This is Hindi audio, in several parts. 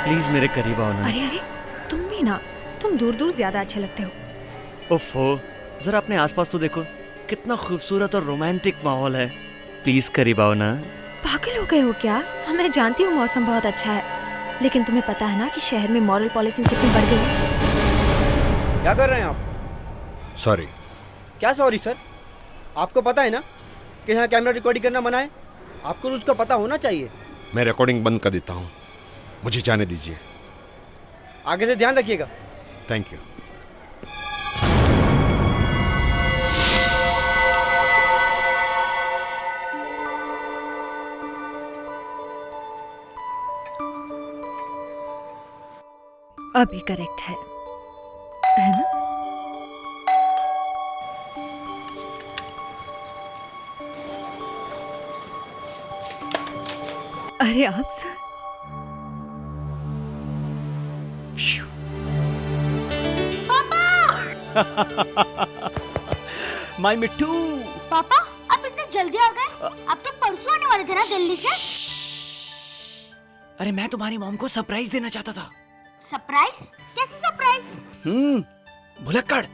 प्लीज मेरे करीब आओ ना। अरे अरे, तुम भी ना, तुम दूर दूर ज्यादा अच्छे लगते हो। ओफो, जरा अपने आसपास तो देखो, कितना खूबसूरत और रोमांटिक माहौल है। प्लीज करीब आओ ना। पागल हो गए हो क्या? हाँ, मैं जानती हूँ मौसम बहुत अच्छा है, लेकिन तुम्हें पता है ना कि शहर में मॉरल पॉलिसिंग कितनी बढ़ गई है। क्या कर रहे हैं आप? सॉरी। क्या सॉरी सर? आपको पता है ना कि यहाँ कैमरा रिकॉर्डिंग करना मना है? आपको रूल्स का पता होना चाहिए। मैं रिकॉर्डिंग बंद कर देता हूँ, मुझे जाने दीजिए। आगे से ध्यान रखिएगा। Thank you. अभी करेक्ट है ना? अरे आप सर, माय मिट्टू। पापा, आप इतने जल्दी आ गए? अब तो परसों आने वाले थे ना दिल्ली से। अरे मैं तुम्हारी मॉम को सरप्राइज देना चाहता था। सरप्राइज? कैसे सरप्राइज? भुलक्कड़,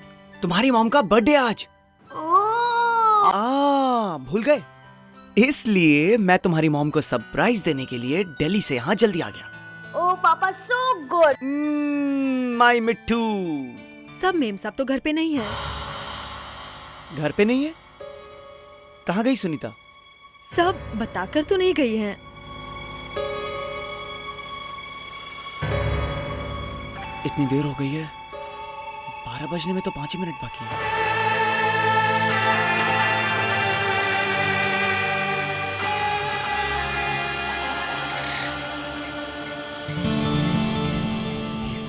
तुम्हारी मॉम का बर्थडे आज। ओह, भूल गए? इसलिए मैं तुम्हारी मॉम को सरप्राइज देने के लिए दिल्ली से यहाँ जल्दी आ गया। ओह पापा, सो गुड। माय मिट्टू। सब मेम साहब तो घर पे नहीं है। घर पे नहीं है? कहाँ गई सुनीता? सब बताकर तो नहीं गई हैं। इतनी देर हो गई है, 12 बजने में तो 5 ही मिनट बाकी है।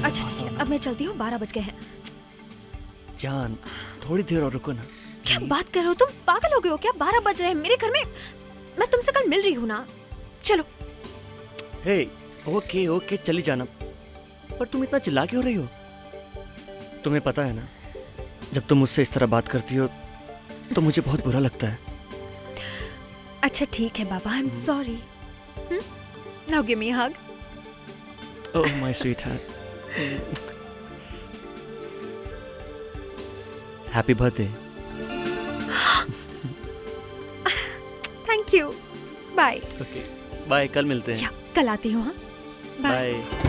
अच्छा ठीक है, अब मैं चलती हूँ, 12 बज गए हैं। जान, थोड़ी देर और रुको ना। क्या बात कर रहे हो तुम? पागल हो गए हो क्या? 12 बज रहे हैं मेरे घर में। मैं तुमसे कल मिल रही हूँ ना। चलो। हे, ओके ओके, चली जाना। पर तुम इतना चिल्ला क्यों रही हो? तुम्हें पता है ना, जब तुम मुझसे इस तरह बात करती हो तो मुझे बहुत बुरा लगता है। अच्छा ठीक है बाबा, I am sorry. Now give me a hug. Oh my sweetheart. Happy birthday. Thank you. Bye. Okay bye, कल मिलते हैं। कल आती हूँ। हाँ, बाय। बाय।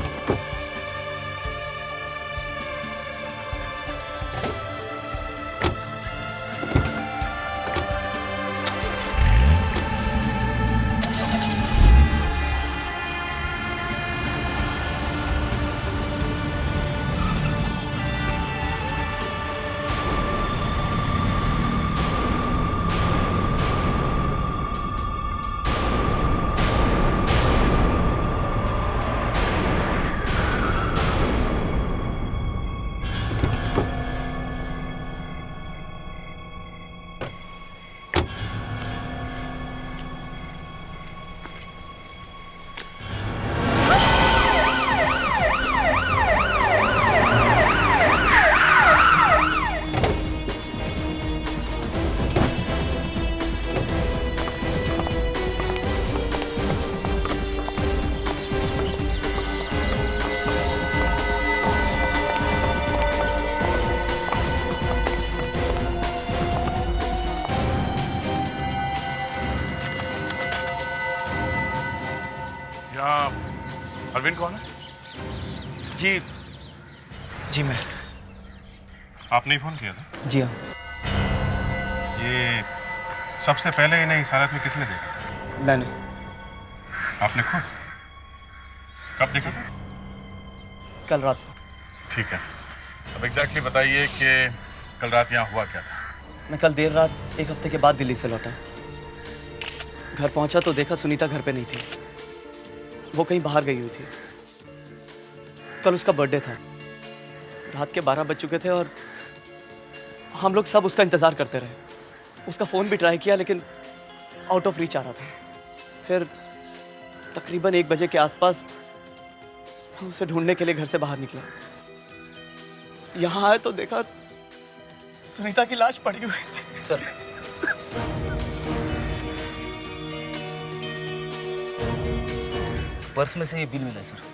अरविंद कौन है? जी मैं। आपने ही फोन किया था? जी हाँ। ये सबसे पहले इन्हें इस हालत में किसने देखा था? मैंने। आपने खुद? कब देखा था? कल रात। ठीक है, अब एग्जैक्टली बताइए कि कल रात यहाँ हुआ क्या था? मैं कल देर रात 1 हफ्ते के बाद दिल्ली से लौटा। घर पहुंचा तो देखा सुनीता घर पे नहीं थी, वो कहीं बाहर गई हुई थी। कल उसका बर्थडे था, रात के 12 बज चुके थे और हम लोग सब उसका इंतजार करते रहे। उसका फोन भी ट्राई किया लेकिन आउट ऑफ रीच आ रहा था। फिर तकरीबन 1 बजे के आसपास उसे ढूंढने के लिए घर से बाहर निकला। यहाँ आए तो देखा सुनीता की लाश पड़ी हुई थी। सर, पर्स में से ये बिल मिला है सर।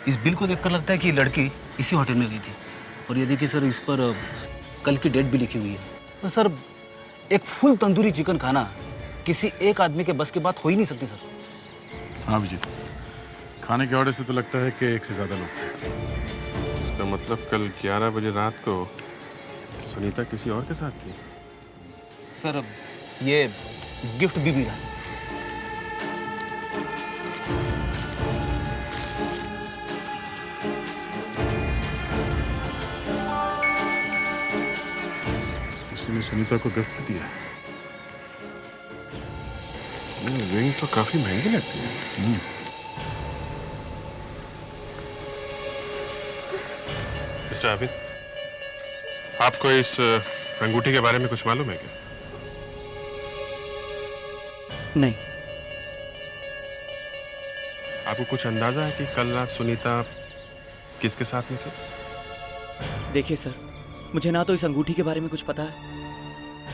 इस बिल को देखकर लगता है कि ये लड़की इसी होटल में गई थी। और ये देखिए सर, इस पर कल की डेट भी लिखी हुई है। तो सर, एक फुल तंदूरी चिकन खाना किसी एक आदमी के बस की बात हो ही नहीं सकती सर। हाँ अभिजीत, खाने के ऑर्डर से तो लगता है कि एक से ज़्यादा लोग थे। इसका मतलब कल 11 बजे रात को सुनीता किसी और के साथ थी। सर, ये गिफ्ट भी मिला। किसी ने सुनीता को गिफ्ट दिया। ये रिंग तो काफी महंगी लगती है। मिस्टर आबिद, आपको इस अंगूठी के बारे में कुछ मालूम है क्या? नहीं। आपको कुछ अंदाजा है कि कल रात सुनीता किसके साथ में थी? देखिए सर, मुझे ना तो इस अंगूठी के बारे में कुछ पता है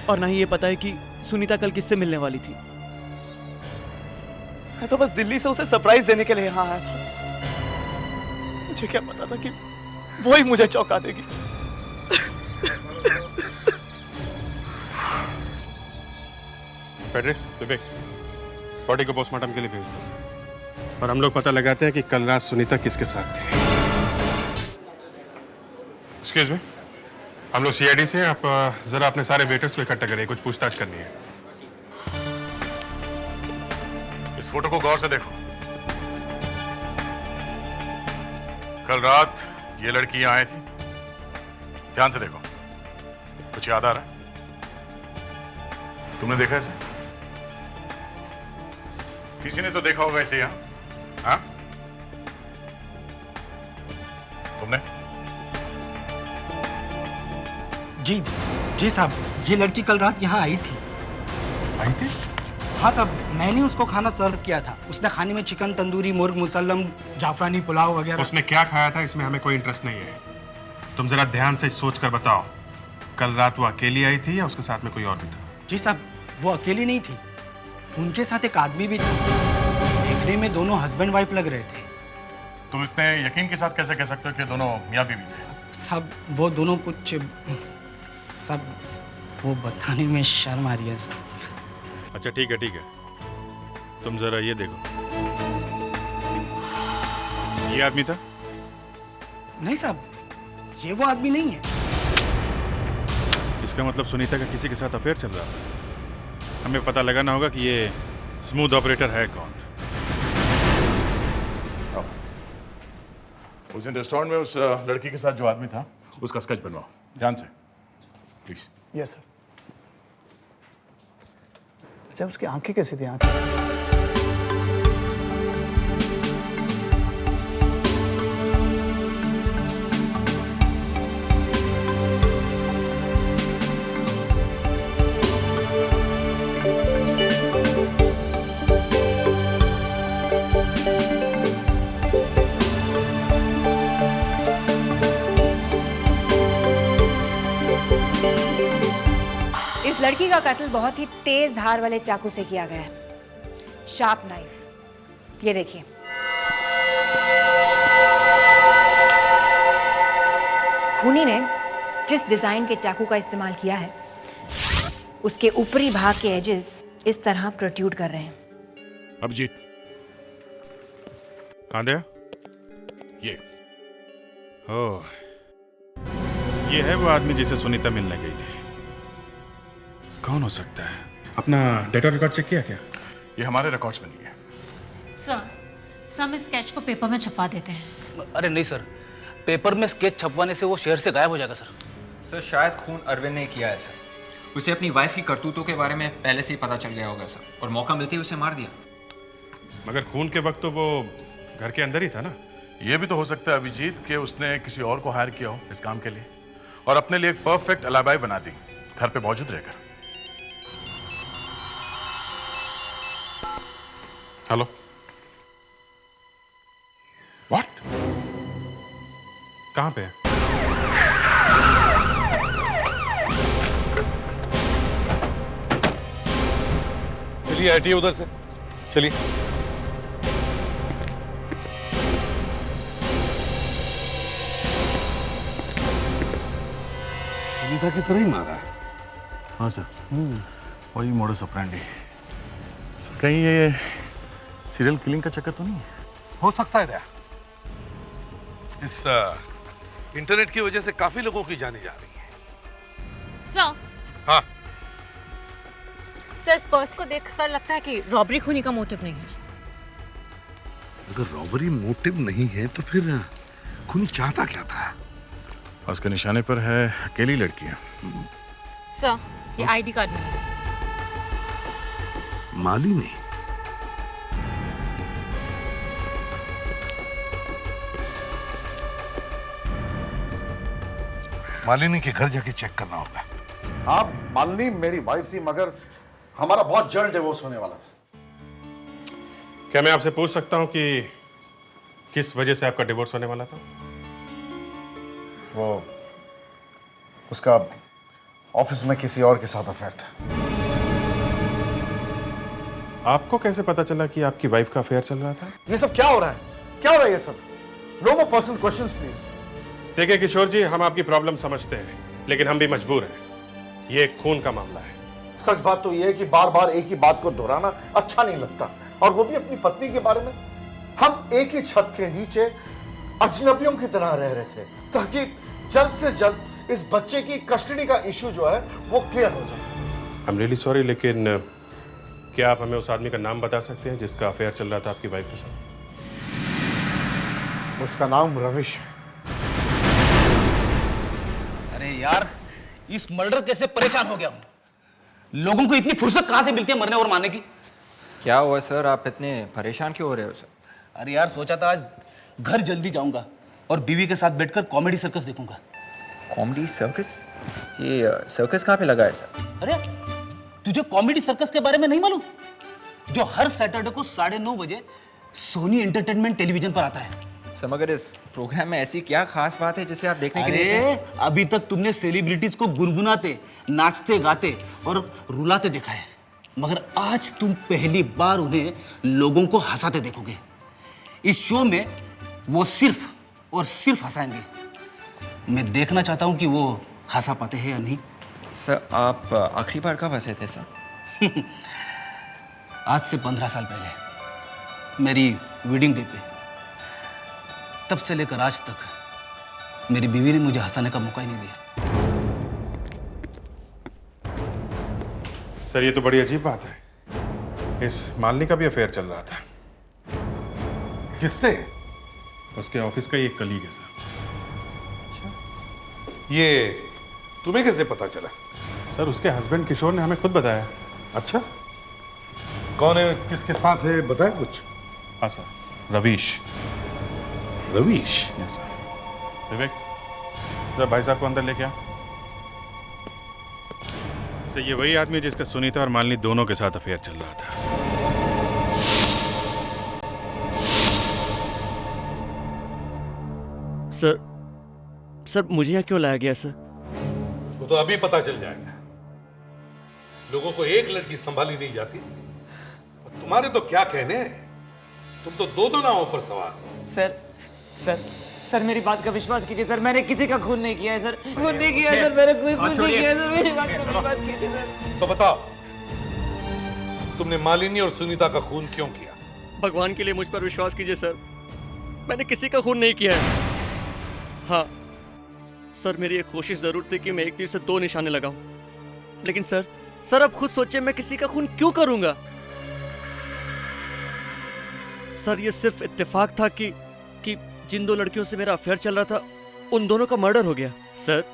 और ना ही ये पता है कि सुनीता कल किससे मिलने वाली थी। मैं तो बस दिल्ली से उसे सरप्राइज देने के लिए यहाँ आया था। मुझे क्या पता था कि वो ही मुझे चौंका देगी। फेडरिक्स, विवेक, बॉडी को पोस्टमार्टम के लिए भेज दो और हम लोग पता लगाते हैं कि कल रात सुनीता किसके साथ थी। एक्सक्यूज मी, हम लोग सीआईडी से। आप जरा अपने सारे वेटर्स को इकट्ठा करिए, कुछ पूछताछ करनी है। इस फोटो को गौर से देखो। कल रात ये लड़की यहां आई थी। ध्यान से देखो, कुछ याद आ रहा है? तुमने देखा इसे? किसी ने तो देखा होगा इसे यहां, हाँ? तुमने? जी साहब, ये लड़की कल रात यहाँ आई थी। आई थी? हाँ साहब, मैंने उसको खाना सर्व किया था। उसने खाने में चिकन तंदूरी, मुर्ग मुसल्लम, जाफरानी पुलाव वगैरह। उसने क्या खाया था इसमें हमें कोई इंटरेस्ट नहीं है। तुम जरा ध्यान से सोच कर बताओ, कल रात वो अकेली आई थी या उसके साथ में कोई और भी था? जी साहब, वो अकेली नहीं थी, उनके साथ एक आदमी भी था। देखने में दोनों हस्बैंड वाइफ लग रहे थे। तुम इतने यकीन के साथ कैसे कह सकते हो कि दोनों मियाँ बीवी थे? सब वो दोनों कुछ सब वो बताने में शर्म आ रही है साहब। अच्छा ठीक है, तुम जरा ये देखो। ये आदमी था? नहीं साहब, ये वो आदमी नहीं है। इसका मतलब सुनीता का किसी के साथ अफेयर चल रहा था। हमें पता लगाना होगा कि ये स्मूथ ऑपरेटर है कौन। उस दिन रेस्टोरेंट में उस लड़की के साथ जो आदमी था, उसका स्केच बनवाओ ध्यान से, प्लीज। Yes sir. अच्छा, उसकी आंखें कैसी थी? आंखें लड़की का कत्ल बहुत ही तेज धार वाले चाकू से किया गया है, शार्प नाइफ। ये देखिए, खूनी ने जिस डिजाइन के चाकू का इस्तेमाल किया है, उसके ऊपरी भाग के एजेस इस तरह प्रोट्रूड कर रहे हैं। अभिजीत, कहां गया? ये ओह, ये है वो आदमी जिसे सुनीता मिलने गई थी। कौन हो सकता है? अपना डेटा रिकॉर्ड चेक किया क्या? ये हमारे रिकॉर्ड्स में नहीं है। सर, हम इस स्केच को पेपर में छपवा देते हैं। अरे नहीं सर, पेपर में स्केच छपवाने से वो शहर से गायब हो जाएगा सर। सर, शायद खून अरविंद ने किया है सर। उसे अपनी वाइफ की करतूतों के बारे में पहले से ही पता चल गया होगा सर, और मौका मिलते ही उसे मार दिया। मगर खून के वक्त तो वो घर के अंदर ही था ना। ये भी तो हो सकता है अभिजीत कि उसने किसी और को हायर किया हो इस काम के लिए और अपने लिए एक परफेक्ट अलाबाई बना दी, घर पे मौजूद रहकर। Hello, what? कहां पे है? चलिए हटिए उधर से, चलिए। सुनीता की तरह ही मारा है। हाँ सर, वही मोडस ऑपरेंडी। सर कहीं ये सीरियल किलिंग का चक्कर तो नहीं है? हो सकता है। इस इंटरनेट की वजह से काफी लोगों की जाने जा रही है। सर, हाँ सर इस पर्स को देखकर लगता है कि रॉबरी खूनी का मोटिव नहीं है। अगर रॉबरी मोटिव नहीं है तो फिर खूनी चाहता क्या था? उसके निशाने पर है अकेली लड़कियां। सर, ये आईडी कार्ड मिला। मालिनी। मालिनी के घर जाके चेक करना होगा। हाँ, मालिनी मेरी वाइफ थी, मगर हमारा बहुत जल्द डिवोर्स होने वाला था। क्या मैं आपसे पूछ सकता हूं कि किस वजह से आपका डिवोर्स होने वाला था? वो उसका ऑफिस में किसी और के साथ अफेयर था। आपको कैसे पता चला कि आपकी वाइफ का अफेयर चल रहा था? ये सब क्या हो रहा है? क्या हो रहा है ये सब? No more personal questions please. देखिए किशोर जी, हम आपकी प्रॉब्लम समझते हैं, लेकिन हम भी मजबूर हैं। ये एक खून का मामला है। सच बात तो ये है कि बार बार एक ही बात को दोहराना अच्छा नहीं लगता, और वो भी अपनी पत्नी के बारे में। हम एक ही छत के नीचे अजनबियों की तरह रह रहे थे, ताकि जल्द से जल्द इस बच्चे की कस्टडी का इशू जो है वो क्लियर हो जाए। आई एम रियली सॉरी, लेकिन क्या आप हमें उस आदमी का नाम बता सकते हैं जिसका अफेयर चल रहा था आपकी वाइफ के साथ? उसका नाम रविश है। अरे यार, इस मर्डर केस से परेशान हो गया हूं। लोगों को इतनी फुर्सत कहां से मिलती है मरने और मारने की? क्या हुआ सर, आप इतने परेशान क्यों हो रहे हो सर? अरे यार, सोचा था आज घर जल्दी जाऊंगा और बीवी के साथ बैठकर कॉमेडी सर्कस देखूंगा। Comedy circus? ये सर्कस कहाँ पे लगा है सर? अरे तुझे कॉमेडी सर्कस के बारे में नहीं मालूम? जो हर सैटरडे को 9:30 बजे सोनी एंटरटेनमेंट टेलीविजन पर आता है। सर मगर इस प्रोग्राम में ऐसी क्या खास बात है जिसे आप देखने के लिए? अरे अभी तक तुमने सेलिब्रिटीज को गुनगुनाते, नाचते गाते और रुलाते देखा है, मगर आज तुम पहली बार उन्हें लोगों को हंसाते देखोगे। इस शो में वो सिर्फ और सिर्फ हंसाएंगे। मैं देखना चाहता हूं कि वो हंसा पाते हैं या नहीं। सर आप आखिरी बार कब हंसे थे सर? आज से 15 साल पहले मेरी वेडिंग डे पे। तब से लेकर आज तक मेरी बीवी ने मुझे हंसाने का मौका ही नहीं दिया। सर ये तो बड़ी अजीब बात है। इस मालिनी का भी अफेयर चल रहा था। किससे? उसके ऑफिस का ही एक कलीग है सर। ये तुम्हें कैसे पता चला? सर उसके हस्बैंड किशोर ने हमें खुद बताया। अच्छा, कौन है, किसके साथ है, बताया कुछ? हाँ sir, Ravish. Ravish? Yes sir. Vivek, जरा भाई साहब को अंदर लेके आ। सर ये वही आदमी जिसका सुनीता और मालिनी दोनों के साथ अफेयर चल रहा था। सर मुझे यहाँ क्यों लाया गया सर? वो तो अभी पता चल जाएगा। लोगों को एक लड़की संभाली नहीं जाती, और तुम्हारे तो क्या कहने, तुम तो दो नावों पर सवार हो। सर मेरी बात का विश्वास कीजिए सर, मैंने किसी का खून नहीं किया है सर। खून नहीं किया है सर, मैंने कोई खून नहीं किया है सर। मेरी बात का विश्वास कीजिए सर। तो बताओ, तुमने मालिनी और सुनीता का खून क्यों किया? भगवान के लिए मुझ पर विश्वास कीजिए सर, मैंने किसी का खून नहीं किया है। हाँ सर, मेरी एक कोशिश जरूर थी कि मैं एक तीर से 2 निशाने लगाऊं, लेकिन सर अब खुद सोचिए मैं किसी का खून क्यों करूंगा? सर ये सिर्फ इत्तेफाक था कि जिन 2 लड़कियों से मेरा अफेयर चल रहा था उन दोनों का मर्डर हो गया। सर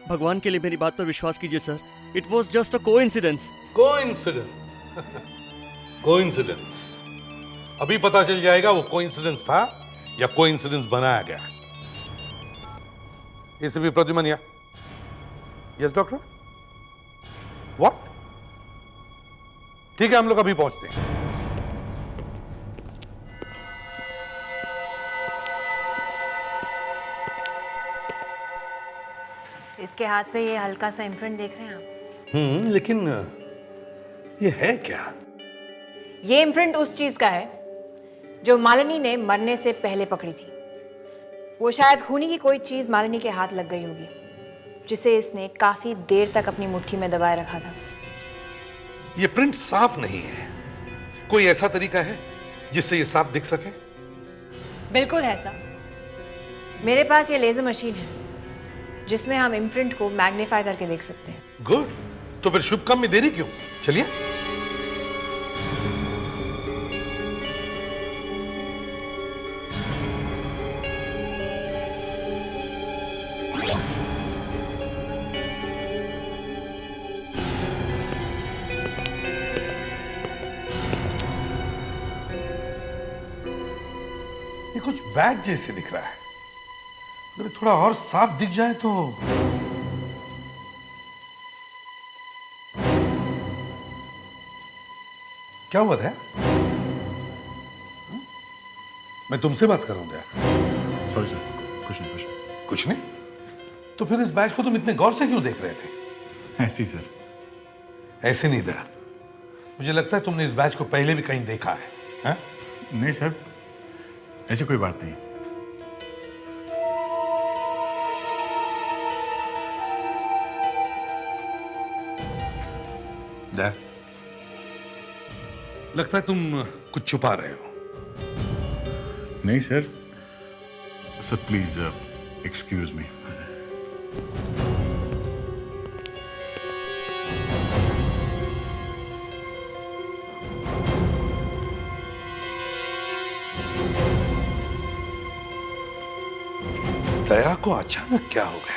भगवान के लिए मेरी बात पर विश्वास कीजिए sir, it was just a coincidence. Coincidence? अभी पता चल जाएगा वो कोइंसिडेंस था या कोइंसिडेंस बनाया गया। इसे भी प्रद्युमन या? Yes doctor? व्हाट? ठीक है, हम लोग अभी पहुंचते हैं। इसके हाथ पे ये हल्का सा इम्प्रिंट देख रहे हैं आप? लेकिन ये है क्या? ये इम्प्रिंट उस चीज का है जो मालिनी ने मरने से पहले पकड़ी थी। वो शायद खूनी की कोई चीज मालिनी के हाथ लग गई होगी, जिसे इसने काफी देर तक अपनी मुट्ठी में दबाए रखा था। ये प्रिंट साफ नहीं है। कोई ऐसा तरीका है जिससे ये साफ दिख सके? बिल्कुल है सर। मेरे पास ये लेजर मशीन है जिसमें हम इम्प्रिंट को मैग्नीफाई करके देख सकते हैं। गुड। तो फिर शुभ काम में देरी क्यों? चलिए। ये कुछ बैग जैसे दिख रहा है। अगर थोड़ा और साफ दिख जाए तो। क्या हुआ था? मैं तुमसे बात कर रहा हूं दया। सॉरी सर, कुछ नहीं। कुछ नहीं? तो फिर इस बैच को तुम इतने गौर से क्यों देख रहे थे? ऐसे ही सर। ऐसे नहीं दया, मुझे लगता है तुमने इस बैच को पहले भी कहीं देखा है, हा? नहीं सर, ऐसी कोई बात नहीं। दया, लगता है तुम कुछ छुपा रहे हो। नहीं sir. Sir please excuse me. Daya को अचानक क्या हो गया?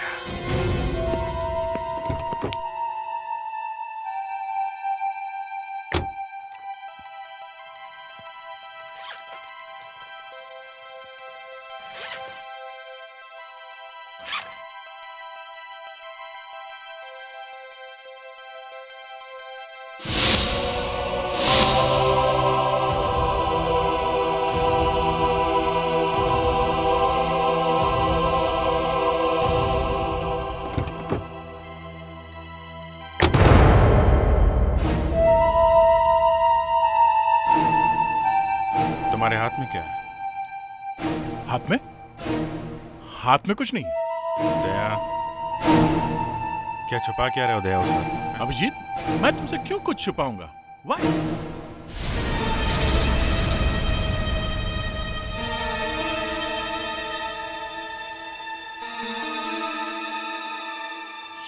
तुम्हारे हाथ में क्या है? हाथ में? हाथ में कुछ नहीं। दया, क्या छुपा क्या रहे हो दया उस हाथ में? अभिजीत, मैं तुमसे क्यों कुछ छुपाऊंगा? Why?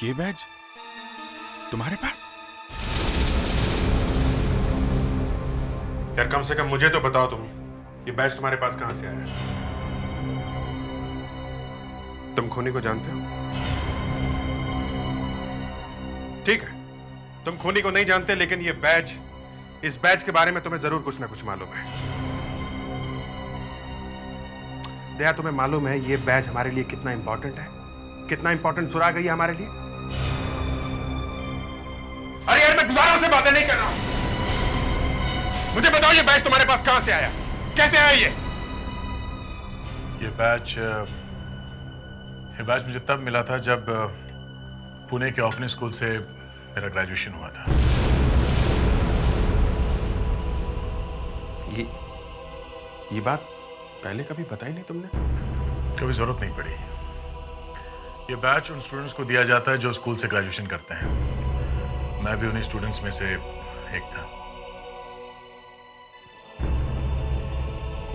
ये बैज तुम्हारे पास? यार कम से कम मुझे तो बताओ तुम, ये बैज तुम्हारे पास कहां से आया? तुम खूनी को जानते हो? ठीक है, तुम खूनी को नहीं जानते, लेकिन ये बैज, इस बैज के बारे में तुम्हें जरूर कुछ ना कुछ मालूम है। दया, तुम्हें मालूम है ये बैज हमारे लिए कितना इंपॉर्टेंट है? कितना इंपॉर्टेंट सुराग है ये हमारे लिए? अरे यार, मैं दोबारा से बातें नहीं कर रहा हूं। मुझे बताओ ये बैज तुम्हारे पास कहां से आया? कैसे आया ये? ये बैच मुझे तब मिला था जब पुणे के ओपनिंग स्कूल से मेरा ग्रेजुएशन हुआ था। ये बात पहले कभी बताई नहीं तुमने? कभी जरूरत नहीं पड़ी। ये बैच उन स्टूडेंट्स को दिया जाता है जो स्कूल से ग्रेजुएशन करते हैं। मैं भी उन्हीं स्टूडेंट्स में से एक था।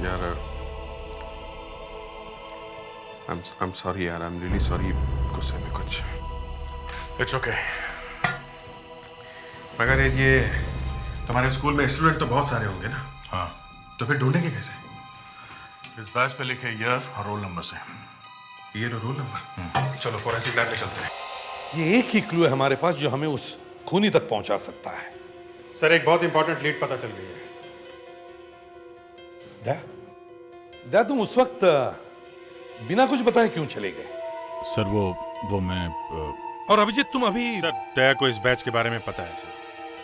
यार, I'm sorry यार, I'm really sorry। गुस्से में कुछ। It's okay। मगर ये तुम्हारे स्कूल में स्टूडेंट तो बहुत सारे होंगे ना? हाँ। तो फिर ढूंढेंगे कैसे? इस बैच पे लिखे ईयर और रोल नंबर से। ईयर और रोल नंबर? चलो फोरेंसिक लैब में चलते हैं। ये एक ही क्लू है हमारे पास जो हमें उस खूनी तक पहुंचा सकता है। सर, एक बहुत इंपॉर्टेंट लीड पता चल गई है। दया, तुम उस वक्त बिना कुछ बताए क्यों चले गए? सर वो मैं और अभिजीत, तुम अभी? सर, दया को इस बैच के बारे में पता है सर।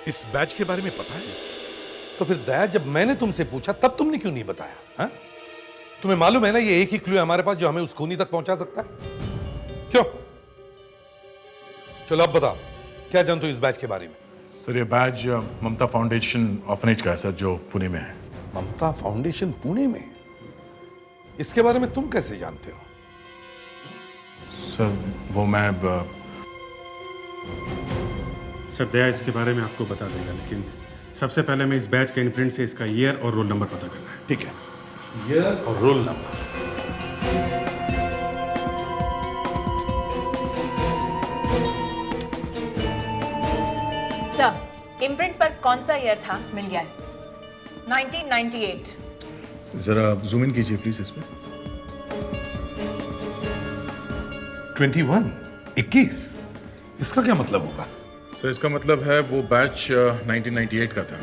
इस बैच के बारे में पता है? तो फिर दया, जब मैंने तुमसे पूछा तब तुमने क्यों नहीं बताया? हा? तुम्हें मालूम है ना ये एक ही क्लू है हमारे पास जो हमें उस खूनी तक पहुंचा सकता है। क्यों? चलो अब बताओ, क्या जानते हो इस बैच के बारे में? सर, ये बैच ममता फाउंडेशन ऑर्फनेज का है सर, जो पुणे में है। ममता फाउंडेशन पुणे में? इसके बारे में तुम कैसे जानते हो? सर, वो मैं सर दया इसके बारे में आपको बता देगा, लेकिन सबसे पहले मैं इस बैच के इनप्रिंट से इसका ईयर और रोल नंबर पता करना है। ठीक है, ईयर और रोल नंबर। सर, इम्प्रिंट पर कौन सा ईयर था मिल गया है। 1998। जरा जूम इन कीजिए प्लीज इस पे। 21 इसका क्या मतलब होगा? सर इसका मतलब है वो बैच 1998 का था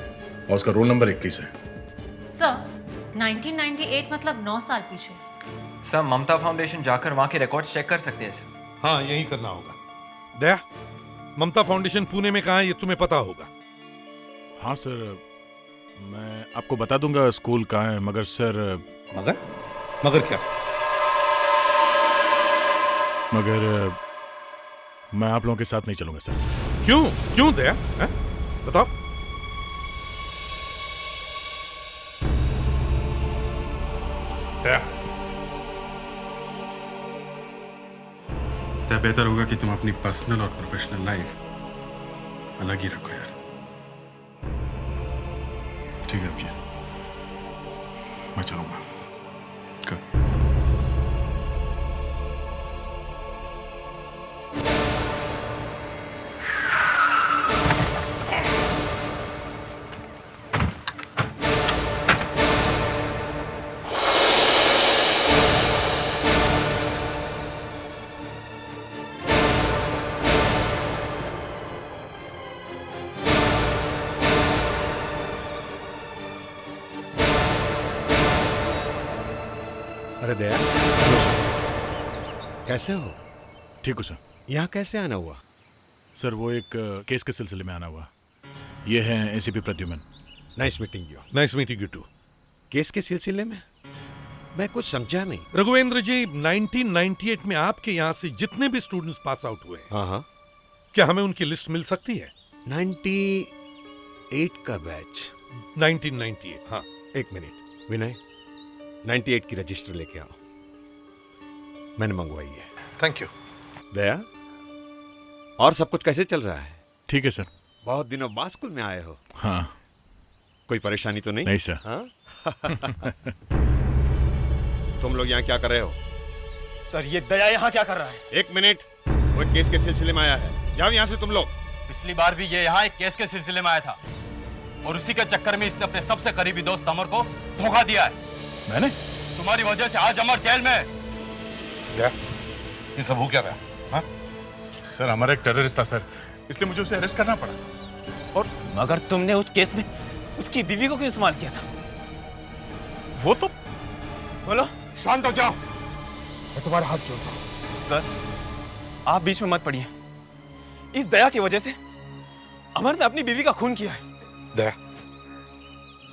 और उसका रोल नंबर 21 है। सर 1998 मतलब 9 साल पीछे। सर ममता फाउंडेशन जाकर वहाँ के रिकॉर्ड्स चेक कर सकते हैं सर। हाँ यही करना होगा। दया, ममता फाउंडेशन पुणे में कहाँ है ये तुम्हें पता होगा? हाँ सर, मैं आपको बता दूंगा स्कूल कहाँ है, मगर सर। मगर क्या? मगर मैं आप लोगों के साथ नहीं चलूंगा सर। क्यों दया? बताओ। दया, बेहतर होगा कि तुम अपनी पर्सनल और प्रोफेशनल लाइफ अलग ही रखो यार। ठीक है फिर मैं चलूंगा। अरे दया, कैसे हो? ठीक हो सर। यहाँ कैसे आना हुआ? सर वो एक केस के सिलसिले में आना हुआ। ये है ACP Pradyuman. Nice meeting you. Nice meeting you too. Case के सिलसिले में? मैं कुछ समझा नहीं। रघुवेंद्र जी, 1998 में आपके यहाँ से जितने भी स्टूडेंट्स पास आउट हुए हैं, हाँ, क्या हमें उनकी लिस्ट मिल सकती है? 98 का बैच। 1998, हाँ। एक मिनट विनय, 98 की रजिस्टर लेके आओ। मैंने मंगवाई है। Thank you. दया, और सब कुछ कैसे चल रहा है? ठीक है सर। बहुत दिनों बाद स्कूल में आए हो। हाँ। कोई परेशानी तो नहीं? नहीं सर। हाँ? तुम लोग यहाँ क्या कर रहे हो? सर ये दया यहाँ क्या कर रहा है? एक मिनट, वो केस के सिलसिले में आया है। जाओ यहाँ से तुम लोग। पिछली बार भी ये यहाँ एक केस के सिलसिले में आया था और उसी के चक्कर में इसने अपने सबसे करीबी दोस्त अमर को धोखा दिया है। मैंने? तुम्हारी वजह से आज अमर जेल में है। क्या ये सब हो क्या रहा? हाँ? सर अमर एक टेररिस्ट था सर, इसलिए मुझे उसे अरेस्ट करना पड़ा। और मगर तुमने उस केस में उसकी बीवी को क्यों इस्तेमाल किया था? वो तो बोलो। शांत हो जाओ, मैं तुम्हारा हाथ जोड़ता हूं। सर आप बीच में मत पड़िए। इस दया की वजह से अमर ने अपनी बीवी का खून किया है। दया,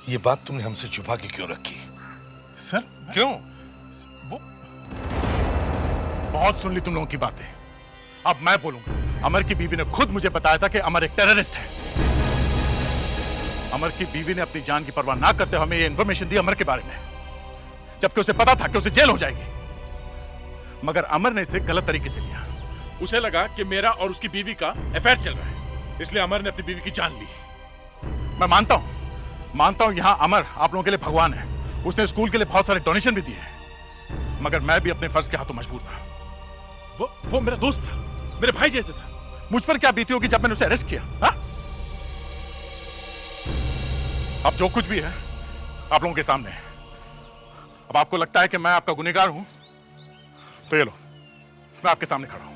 ये बात तुमने हमसे छुपा के क्यों रखी? सर क्यों? वो बहुत सुन ली तुम लोगों की बातें, अब मैं बोलूंगा। अमर की बीवी ने खुद मुझे बताया था कि अमर एक टेररिस्ट है। अमर की बीवी ने अपनी जान की परवाह ना करते हुए हमें ये इंफॉर्मेशन दी अमर के बारे में, जबकि उसे पता था कि उसे जेल हो जाएगी। मगर अमर ने इसे गलत तरीके से लिया। उसे लगा कि मेरा और उसकी बीवी का अफेयर चल रहा है, इसलिए अमर ने अपनी बीवी की जान ली। मैं मानता हूं यहां अमर आप लोगों के लिए भगवान है। उसने स्कूल के लिए बहुत सारे डोनेशन भी दिए हैं, मगर मैं भी अपने फर्ज के हाथों मजबूर था। वो मेरा दोस्त था, मेरे भाई जैसे था। मुझ पर क्या बीती होगी जब मैंने उसे अरेस्ट किया? हा? अब जो कुछ भी है आप लोगों के सामने है। अब आपको लगता है कि मैं आपका गुनहगार हूं, तो ये लो, मैं आपके सामने खड़ा हूं।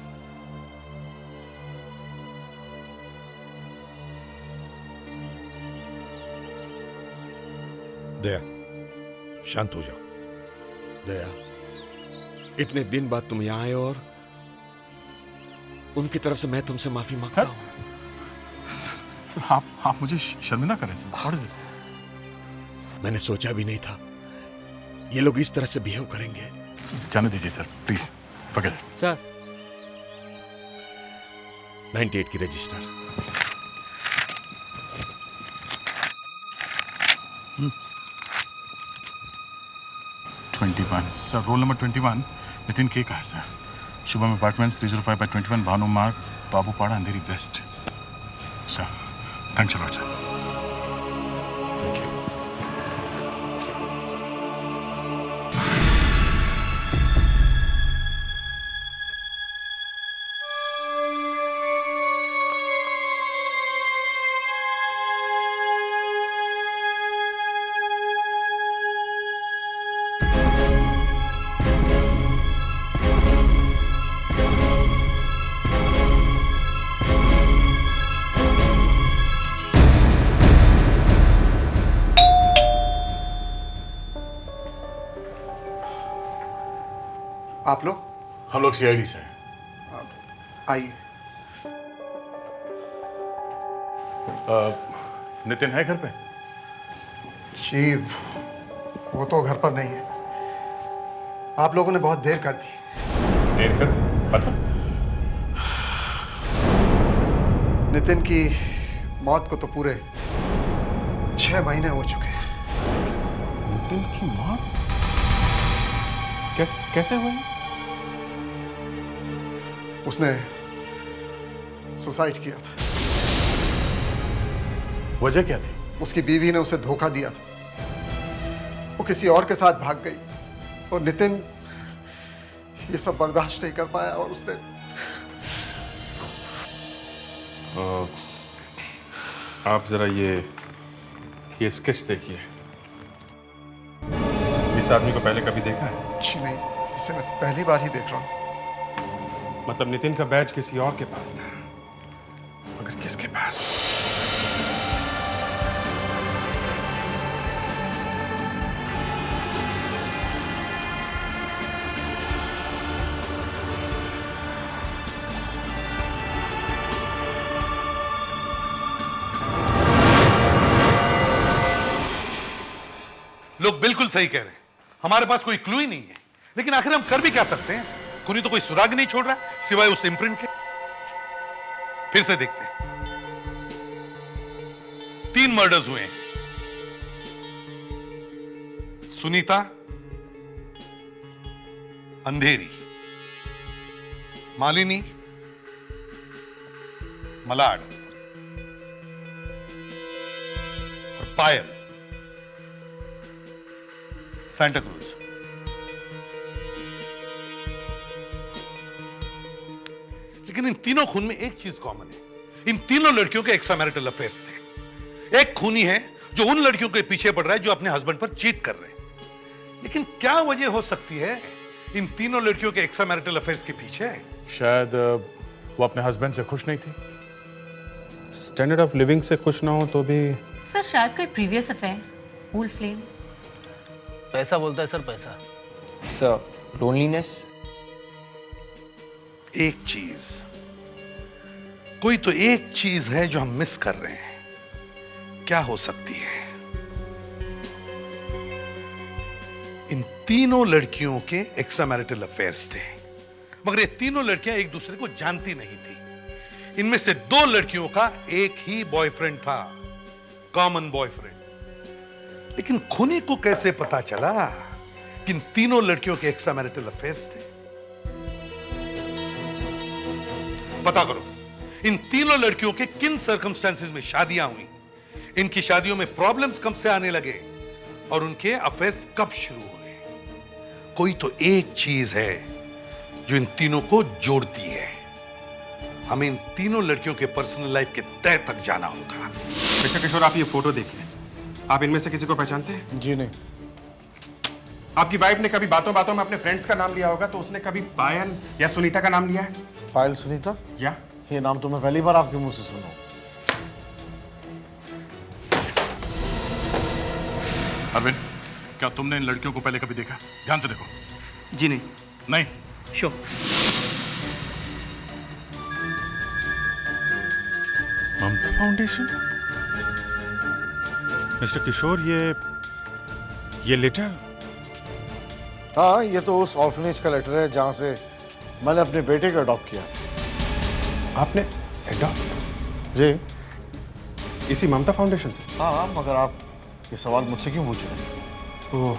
दया, शांत हो जाओ। दया, इतने दिन बाद तुम यहाँ आए और उनकी तरफ से मैं तुमसे माफी मांगता हूँ। आप मुझे शर्मिंदा करें सर। What is this? मैंने सोचा भी नहीं था ये लोग इस तरह से बिहेव करेंगे। जाने दीजिए sir, please forget it। Sir 98 की register. 21 sir, roll number 21 Nitin के का है sir. Shubham apartments 305/21 Bhanu Marg Babupada Andheri west. Sir thanks a lot sir. Thank you. आप लोग? हम लोग सीआईडी से हैं। आइए। नितिन है घर पे? जी वो तो घर पर नहीं है। आप लोगों ने बहुत देर कर दी। देर कर दी मतलब? नितिन की मौत को तो पूरे 6 महीने हो चुके हैं। नितिन की मौत कैसे हुई? उसने सुसाइड किया था। वजह क्या थी? उसकी बीवी ने उसे धोखा दिया था। वो किसी और के साथ भाग गई और नितिन ये सब बर्दाश्त नहीं कर पाया और उसने आप जरा ये स्केच देखिए। इस आदमी को पहले कभी देखा है? जी नहीं, इसे मैं पहली बार ही देख रहा हूँ। मतलब नितिन का बैज किसी और के पास था, मगर किसके पास? लोग बिल्कुल सही कह रहे हैं, हमारे पास कोई क्लू ही नहीं है, लेकिन आखिर हम कर भी क्या सकते हैं? खूनी तो कोई सुराग नहीं छोड़ रहा सिवाय उस इम्प्रिंट के। फिर से देखते हैं। 3 मर्डर्स हुए हैं। सुनीता, अंधेरी, मालिनी, मलाड और पायल, सांता क्रूज। लेकिन इन तीनों खून में एक चीज कॉमन है। इन तीनों लड़कियों के एक्स्ट्रा मैरिटल अफेयर्स थे। एक खूनी है जो उन लड़कियों के पीछे पड़ रहा है जो अपने हस्बैंड पर चीट कर रहे हैं। लेकिन क्या वजह हो सकती है इन तीनों लड़कियों के एक्स्ट्रा मैरिटल अफेयर्स के पीछे? शायद वो अपने हस्बैंड से खुश नहीं थी। स्टैंडर्ड ऑफ लिविंग से खुश ना हो तो भी। सर शायद कोई प्रीवियस अफेयर, ओल्ड फ्लेम। पैसा बोलता है सर, पैसा। Sir loneliness. एक चीज, कोई तो एक चीज है जो हम मिस कर रहे हैं। क्या हो सकती है? इन तीनों लड़कियों के एक्स्ट्रा मैरिटल अफेयर्स थे, मगर ये तीनों लड़कियां एक दूसरे को जानती नहीं थी। इनमें से 2 लड़कियों का एक ही बॉयफ्रेंड था, कॉमन बॉयफ्रेंड। लेकिन खूनी को कैसे पता चला कि इन तीनों लड़कियों के एक्स्ट्रा मैरिटल अफेयर्स थे? पता करो इन तीनों लड़कियों के किन सर्कमस्टेंसेस में शादियां हुई, इनकी शादियों में प्रॉब्लम्स कब से आने लगे और उनके अफेयर्स कब शुरू हुए। कोई तो एक चीज है जो इन तीनों को जोड़ती है। हमें इन तीनों लड़कियों के पर्सनल लाइफ के तह तक जाना होगा। मिस्टर किशोर, आप ये फोटो देखिए। आप इनमें से किसी को पहचानते हैं? जी नहीं। आपकी वाइफ ने कभी बातों बातों में अपने फ्रेंड्स का नाम लिया होगा, तो उसने कभी पायल या सुनीता का नाम लिया है? पायल सुनीता? या ये नाम तो मैं पहली बार आपके मुंह से सुना। अरविंद, क्या तुमने इन लड़कियों को पहले कभी देखा? ध्यान से देखो। जी नहीं। नहीं? श्योर। ममता फाउंडेशन? मिस्टर किशोर, ये लेटर? हाँ, ये तो उस ऑर्फनेज का लेटर है जहां से मैंने अपने बेटे को अडॉप्ट किया। आपने अडॉप्ट? जी। इसी ममता फाउंडेशन से? हाँ, मगर आप ये सवाल मुझसे क्यों पूछ रहे हैं? ओह,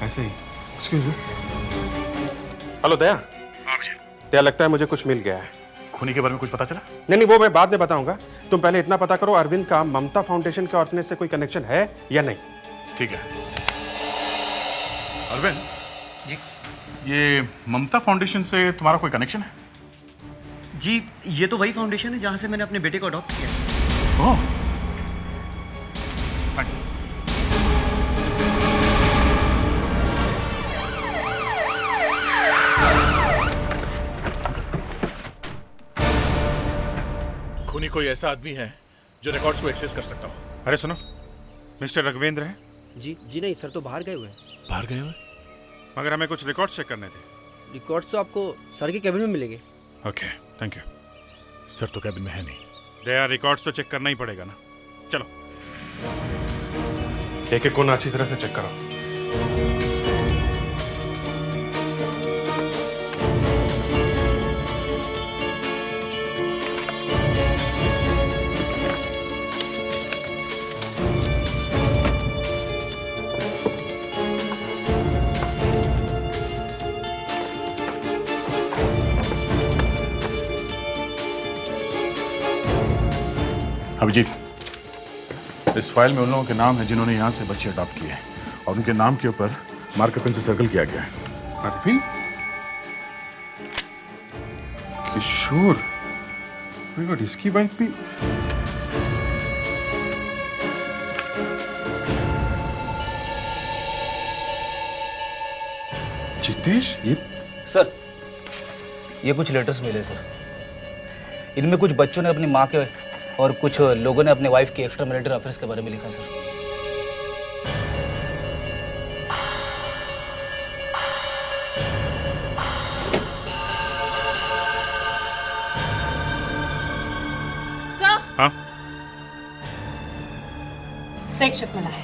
ऐसे ही। Excuse me. हेलो दया। या लगता है मुझे कुछ मिल गया है। खूनी के बारे में कुछ पता चला? नहीं, वो मैं बाद में बताऊंगा। तुम पहले इतना पता करो अरविंद का ममता फाउंडेशन के ऑर्फनेज से कोई कनेक्शन है या नहीं। ठीक है। अरविंद जी, ये ममता फाउंडेशन से तुम्हारा कोई कनेक्शन है? जी, ये तो वही फाउंडेशन है जहाँ से मैंने अपने बेटे को अडॉप्ट किया। ओह, थैंक्स। खूनी कोई ऐसा आदमी है जो रिकॉर्ड्स को एक्सेस कर सकता हो। अरे सुनो, मिस्टर रघवेंद्र है? जी नहीं सर, तो बाहर गए हुए हैं। बाहर गए हुए? मगर हमें कुछ रिकॉर्ड्स चेक करने थे। रिकॉर्ड्स तो आपको सर के कैबिन में मिलेंगे। Okay, thank you. सर तो कैबिन में है नहीं। दया, रिकॉर्ड्स तो चेक करना ही पड़ेगा ना। चलो, एक एक को अच्छी तरह से चेक करो। अभिजीत, इस फाइल में उन लोगों के नाम है जिन्होंने यहाँ से बच्चे अडॉप्ट किए हैं और उनके नाम के ऊपर मार्कर पेन से सर्कल किया गया है। अरविंद, किशोर, माय गॉड, इसकी वाइफ भी। जितेश, ये सर, ये कुछ लेटर्स मिले सर। इनमें कुछ बच्चों ने अपनी माँ के और कुछ लोगों ने अपने वाइफ के एक्स्ट्रा मैरिटल अफेयर्स के बारे में लिखा सर। हाँ, सेक्स चिप मिला है।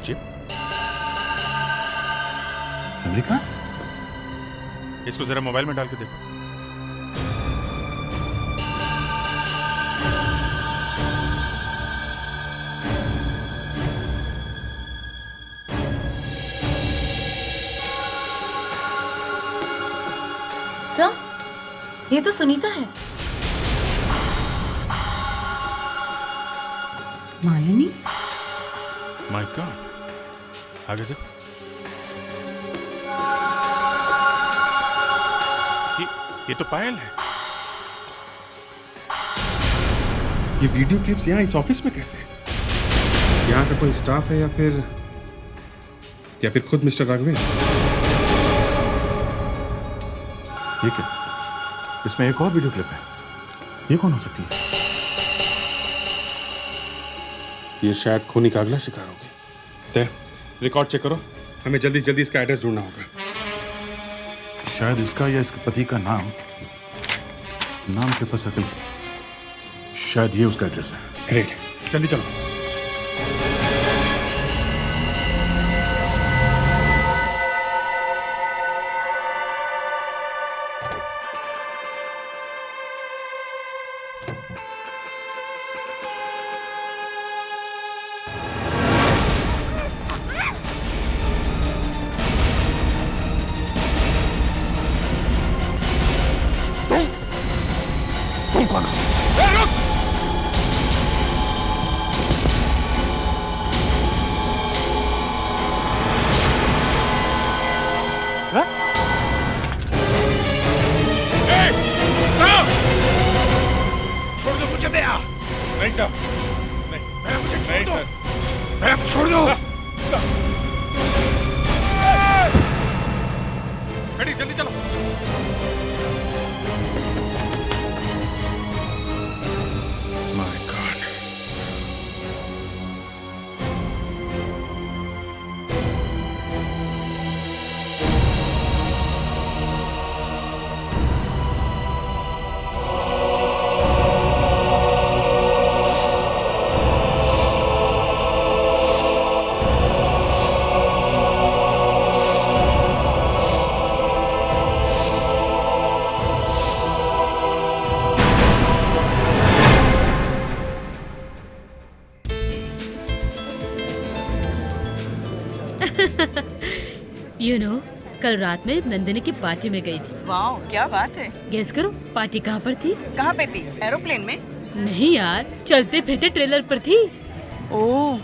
चिप? लिखा? इसको जरा मोबाइल में डाल के देखो। सर, ये तो सुनीता है। मालिनी? माय गॉड, आगे देखो। ये तो पायल है। ये वीडियो क्लिप्स यहाँ इस ऑफिस में कैसे? यहाँ का कोई स्टाफ है या फिर खुद मिस्टर राघवेंद्र? ये क्या? इसमें एक और वीडियो क्लिप है। ये कौन हो सकती है? ये शायद खूनी का अगला शिकार होगी। तय, रिकॉर्ड चेक करो, हमें जल्दी से जल्दी इसका एड्रेस ढूंढना होगा। शायद इसका या इसके पति का नाम के ऊपर सर्कल, शायद ये उसका एड्रेस है। ग्रेट, जल्दी चलो। नहीं सर, नहीं सर, मैम छोड़ दो। खड़ी, जल्दी चलो। माय गॉड, You know, कल रात में नंदिनी की पार्टी में गई थी। वाह, क्या बात है। गेस करो पार्टी कहाँ पर थी? कहाँ पे थी? एरोप्लेन में? नहीं यार, चलते फिरते ट्रेलर पर थी। ओह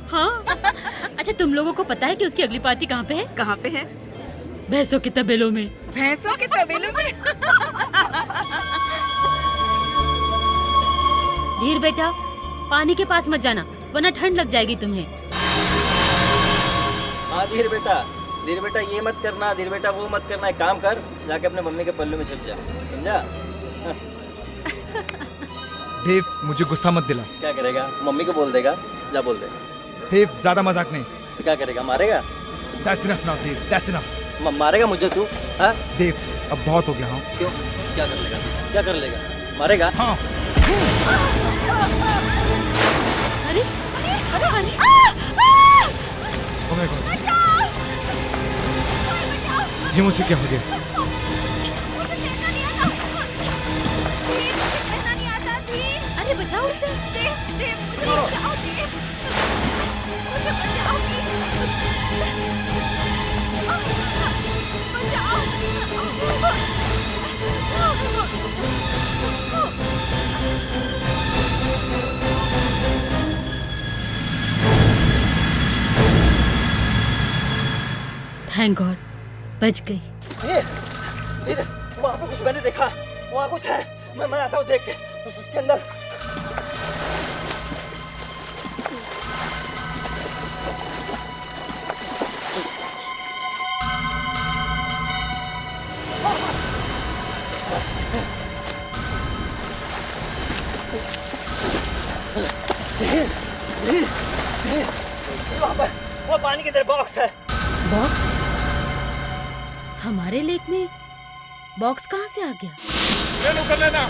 हाँ। अच्छा, तुम लोगों को पता है कि उसकी अगली पार्टी कहाँ पे है? कहाँ पे है? भैंसों के तबेलों में। भैंसों के तबेलों में? धीर बेटा, पानी के पास मत जाना वरना ठंड लग जाएगी तुम्हें। हाँ धीर बेटा, ये मत करना, धीर बेटा वो मत करना। एक काम कर, जाके अपने मम्मी के पल्लू में छिप जा, समझा? देव, मुझे गुस्सा मत दिला। क्या करेगा? मम्मी को बोल देगा, जा बोल दे। देव, ज्यादा मजाक नहीं। तो क्या करेगा? मारेगा? That's enough now, Dev, that's enough। मारेगा मुझे तू? हाँ? देव, अब बहुत हो गया। हाँ। क्यों? क्या कर लेगा? क्या कर लेगा? मारेगा? हाँ। अरे अरे Oh my God। ये मुझसे क्या हो गया? अरे बचाओ उसे। थैंक गॉड, बच गई। धीरे, वहाँ पे कुछ मैंने देखा, वहाँ कुछ है। मैं आता हूँ देख के। उसके अंदर वो पानी के अंदर बॉक्स है। बॉक्स? हमारे लेक में बॉक्स कहाँ से आ गया? ले लो, कर लेना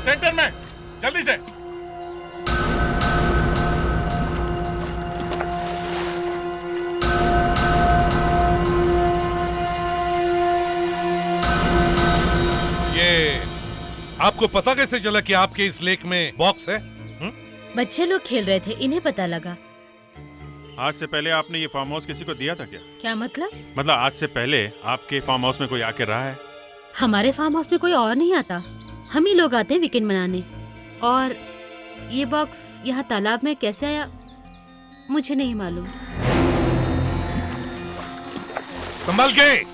सेंटर में, जल्दी से। ये आपको पता कैसे चला कि आपके इस लेक में बॉक्स है? बच्चे लोग खेल रहे थे, इन्हें पता लगा। आज से पहले आपने ये फार्म हाउस किसी को दिया था क्या? क्या मतलब? मतलब आज से पहले आपके फार्म हाउस में कोई आके रहा है? हमारे फार्म हाउस में कोई और नहीं आता, हम ही लोग आते हैं वीकेंड मनाने। और ये बॉक्स यहाँ तालाब में कैसे आया मुझे नहीं मालूम। संभाल के।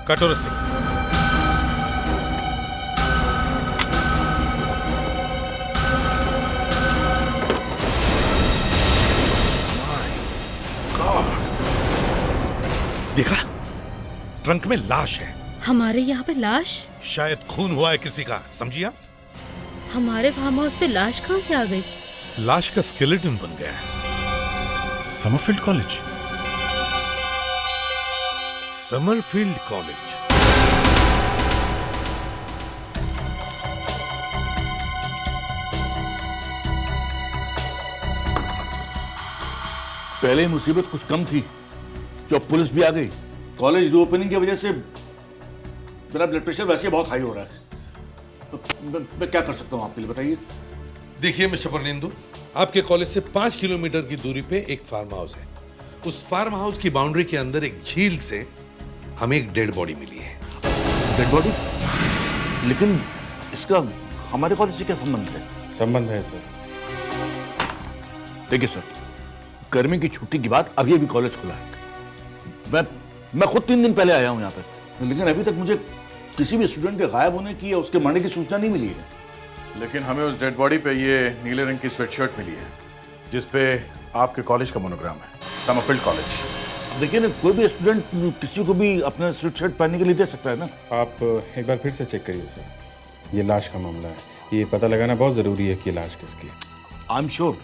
कटो रस्सी। देखा, ट्रंक में लाश है। हमारे यहाँ पे लाश? शायद खून हुआ है किसी का, समझी आप? हमारे फार्म हाउस पे लाश कहाँ से आ गई? लाश का स्केलेटन बन गया है। Summerfield college. Summerfield college. पहले मुसीबत कुछ कम थी, जब पुलिस भी आ गई। कॉलेज रीओपनिंग की वजह से मेरा ब्लड प्रेशर वैसे बहुत हाई हो रहा है। तो मैं क्या कर सकता हूँ आपके लिए, बताइए। देखिए मिस्टर परनिंदु, आपके कॉलेज से 5 किलोमीटर की दूरी पे एक फार्म हाउस है। उस फार्म हाउस की बाउंड्री के अंदर एक झील से हमें एक डेड बॉडी मिली है। Dead body? लेकिन इसका हमारे कॉलेज से क्या संबंध है? संबंध है सर। देखिए सर, गर्मी की छुट्टी के बाद अभी अभी कॉलेज खुला है। मैं खुद 3 दिन पहले आया हूँ यहाँ पे, लेकिन अभी तक मुझे किसी भी स्टूडेंट के गायब होने की या उसके मरने की सूचना नहीं मिली है। लेकिन हमें उस डेड बॉडी पे ये नीले रंग की स्वेटशर्ट मिली है, जिसपे आपके कॉलेज का मोनोग्राम है, समरफील्ड कॉलेज। देखिए ना, कोई भी स्टूडेंट किसी को भी अपना स्वेटशर्ट पहनने के लिए दे सकता है ना। आप एक बार फिर से चेक करिए सर, ये लाश का मामला है, ये पता लगाना बहुत जरूरी है कि लाश किसकी है। आई एम श्योर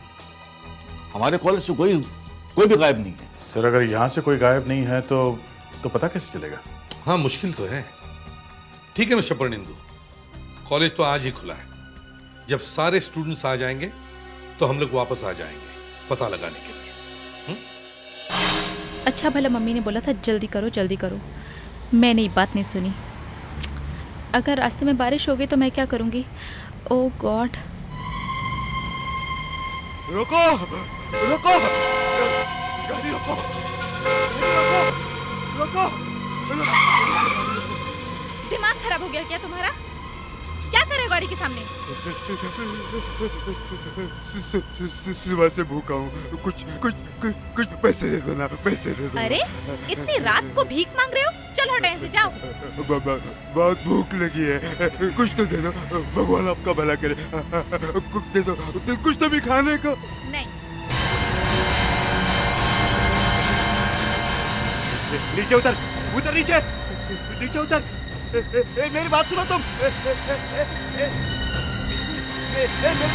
हमारे कॉलेज से कोई भी गायब नहीं है। सर अगर यहाँ से कोई गायब नहीं है तो पता कैसे चलेगा? हाँ, मुश्किल तो है। ठीक है मिस्टर परनिंदु, कॉलेज तो आज ही खुला है। जब सारे स्टूडेंट्स आ जाएंगे तो हम लोग वापस आ जाएंगे पता लगाने के लिए। अच्छा भला मम्मी ने बोला था जल्दी करो जल्दी करो, मैंने ये बात नहीं सुनी। अगर रास्ते में बारिश हो गई तो मैं क्या करूँगी? ओह गॉड। रुको रुको, गाड़ी रोको, रुको, दिमाग खराब हो गया क्या तुम्हारा? क्या करे गाड़ी के सामने? सुबह से भूखा हूँ, कुछ पैसे दे दो ना, पैसे दे दो। अरे इतनी रात को भीख मांग रहे हो? चलो हटो से जाओ। बहुत भूख लगी है, कुछ तो दे दो, भगवान आपका भला करे। कुछ दे दो, कुछ तो भी खाने को। नहीं। नीचे उतर, उतर नीचे, नीचे उतर। मेरी बात सुनो तुम। मेरी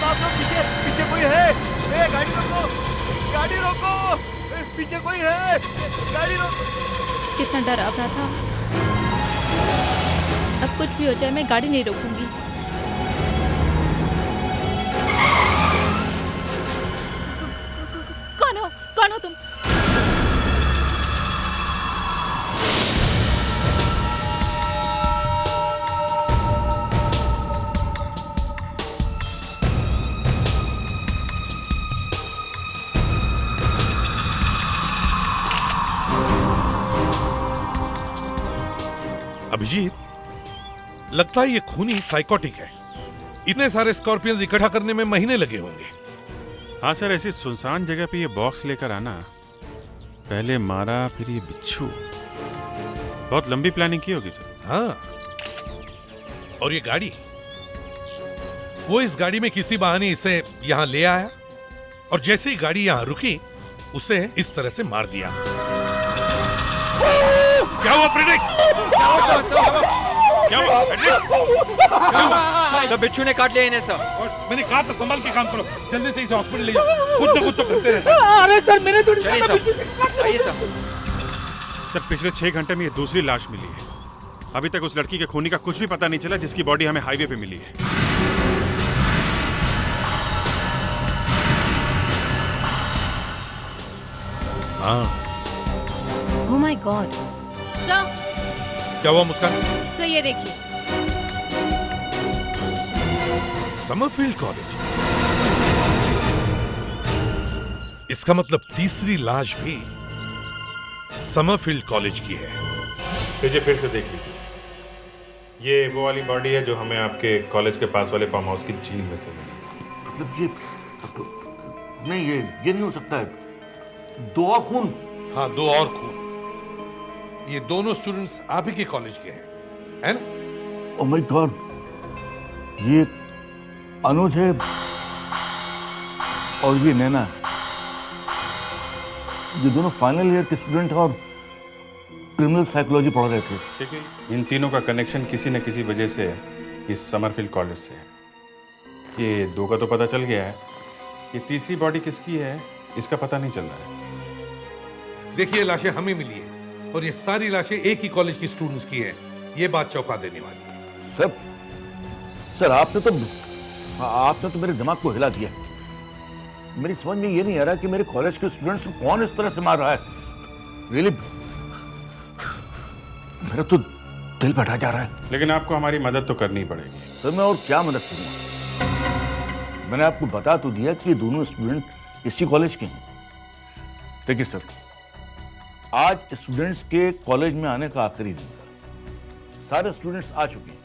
बात सुनो, पीछे पीछे कोई है। गाड़ी रोको, गाड़ी रोको, पीछे कोई है, गाड़ी रोको। कितना डरावना था। अब कुछ भी हो जाए मैं गाड़ी नहीं रोकूंगी। कौन हो तुम? अभिजीत, लगता है ये खूनी साइकोटिक है। इतने सारे स्कॉर्पियंस इकट्ठा करने में महीने लगे होंगे। हाँ सर, ऐसी सुनसान जगह पे ये बॉक्स लेकर आना, पहले मारा फिर ये बिच्छू, बहुत लंबी प्लानिंग की होगी सर। हाँ, और ये गाड़ी, वो इस गाड़ी में किसी बहाने इसे यहाँ ले आया और जैसे ही गाड़ी यहाँ रुकी उसे इस तरह से मार दिया। क्या हुआ फ्रेडरिक? क्या हुआ सब बिच्छू ने काट लिया इन्हें सर। मैंने कहा था संभाल के काम करो, जल्दी से इसे हॉस्पिटल ले जाओ। खुद तो करते रहते हैं। अरे सर मैंने तो चलिए सर, आइए सर। सर पिछले 6 घंटे में ये दूसरी लाश मिली है। अभी तक उस लड़की के खूनी का कुछ भी पता नहीं चला जिसकी बॉडी हमें हाईवे पे मिली है। हाँ। Oh my God. सर, क्या हुआ मुस्कान? सर ये देखिए। समरफील्ड कॉलेज, इसका मतलब तीसरी लाश भी समरफील्ड कॉलेज की है। तुझे फिर से देख लीजिए, ये वो वाली बॉडी है जो हमें आपके कॉलेज के पास वाले फार्म हाउस की झील में से मिली। मतलब ये नहीं, ये नहीं हो सकता है। 2 और खून। हाँ, 2 और खून। ये दोनों स्टूडेंट्स आप ही के कॉलेज के हैं ना? ओह माय गॉड, ये अनुज है और ये नैना। ये दोनों फाइनल ईयर के स्टूडेंट और क्रिमिनल साइकोलॉजी पढ़ रहे थे। ठीक है, इन तीनों का कनेक्शन किसी न किसी वजह से इस समरफील्ड कॉलेज से है। ये 2 का तो पता चल गया है, ये तीसरी बॉडी किसकी है इसका पता नहीं चल रहा है। देखिए, लाशें हमें मिली है और ये सारी लाशें एक ही कॉलेज की स्टूडेंट्स की हैं। ये बात चौंका देने वाली है। सर आपने तो मेरे दिमाग को हिला दिया। मेरी समझ में ये नहीं आ रहा कि मेरे कॉलेज के स्टूडेंट्स को कौन इस तरह से मार रहा है। रियली मेरा तो दिल बैठा जा रहा है। लेकिन आपको हमारी मदद तो करनी पड़ेगी। सर मैं और क्या मदद करूंगा? मैंने आपको बता तो दिया कि दोनों स्टूडेंट इसी कॉलेज के हैं। देखिए सर, आज स्टूडेंट्स के कॉलेज में आने का आखिरी दिन था। सारे स्टूडेंट्स आ चुके हैं।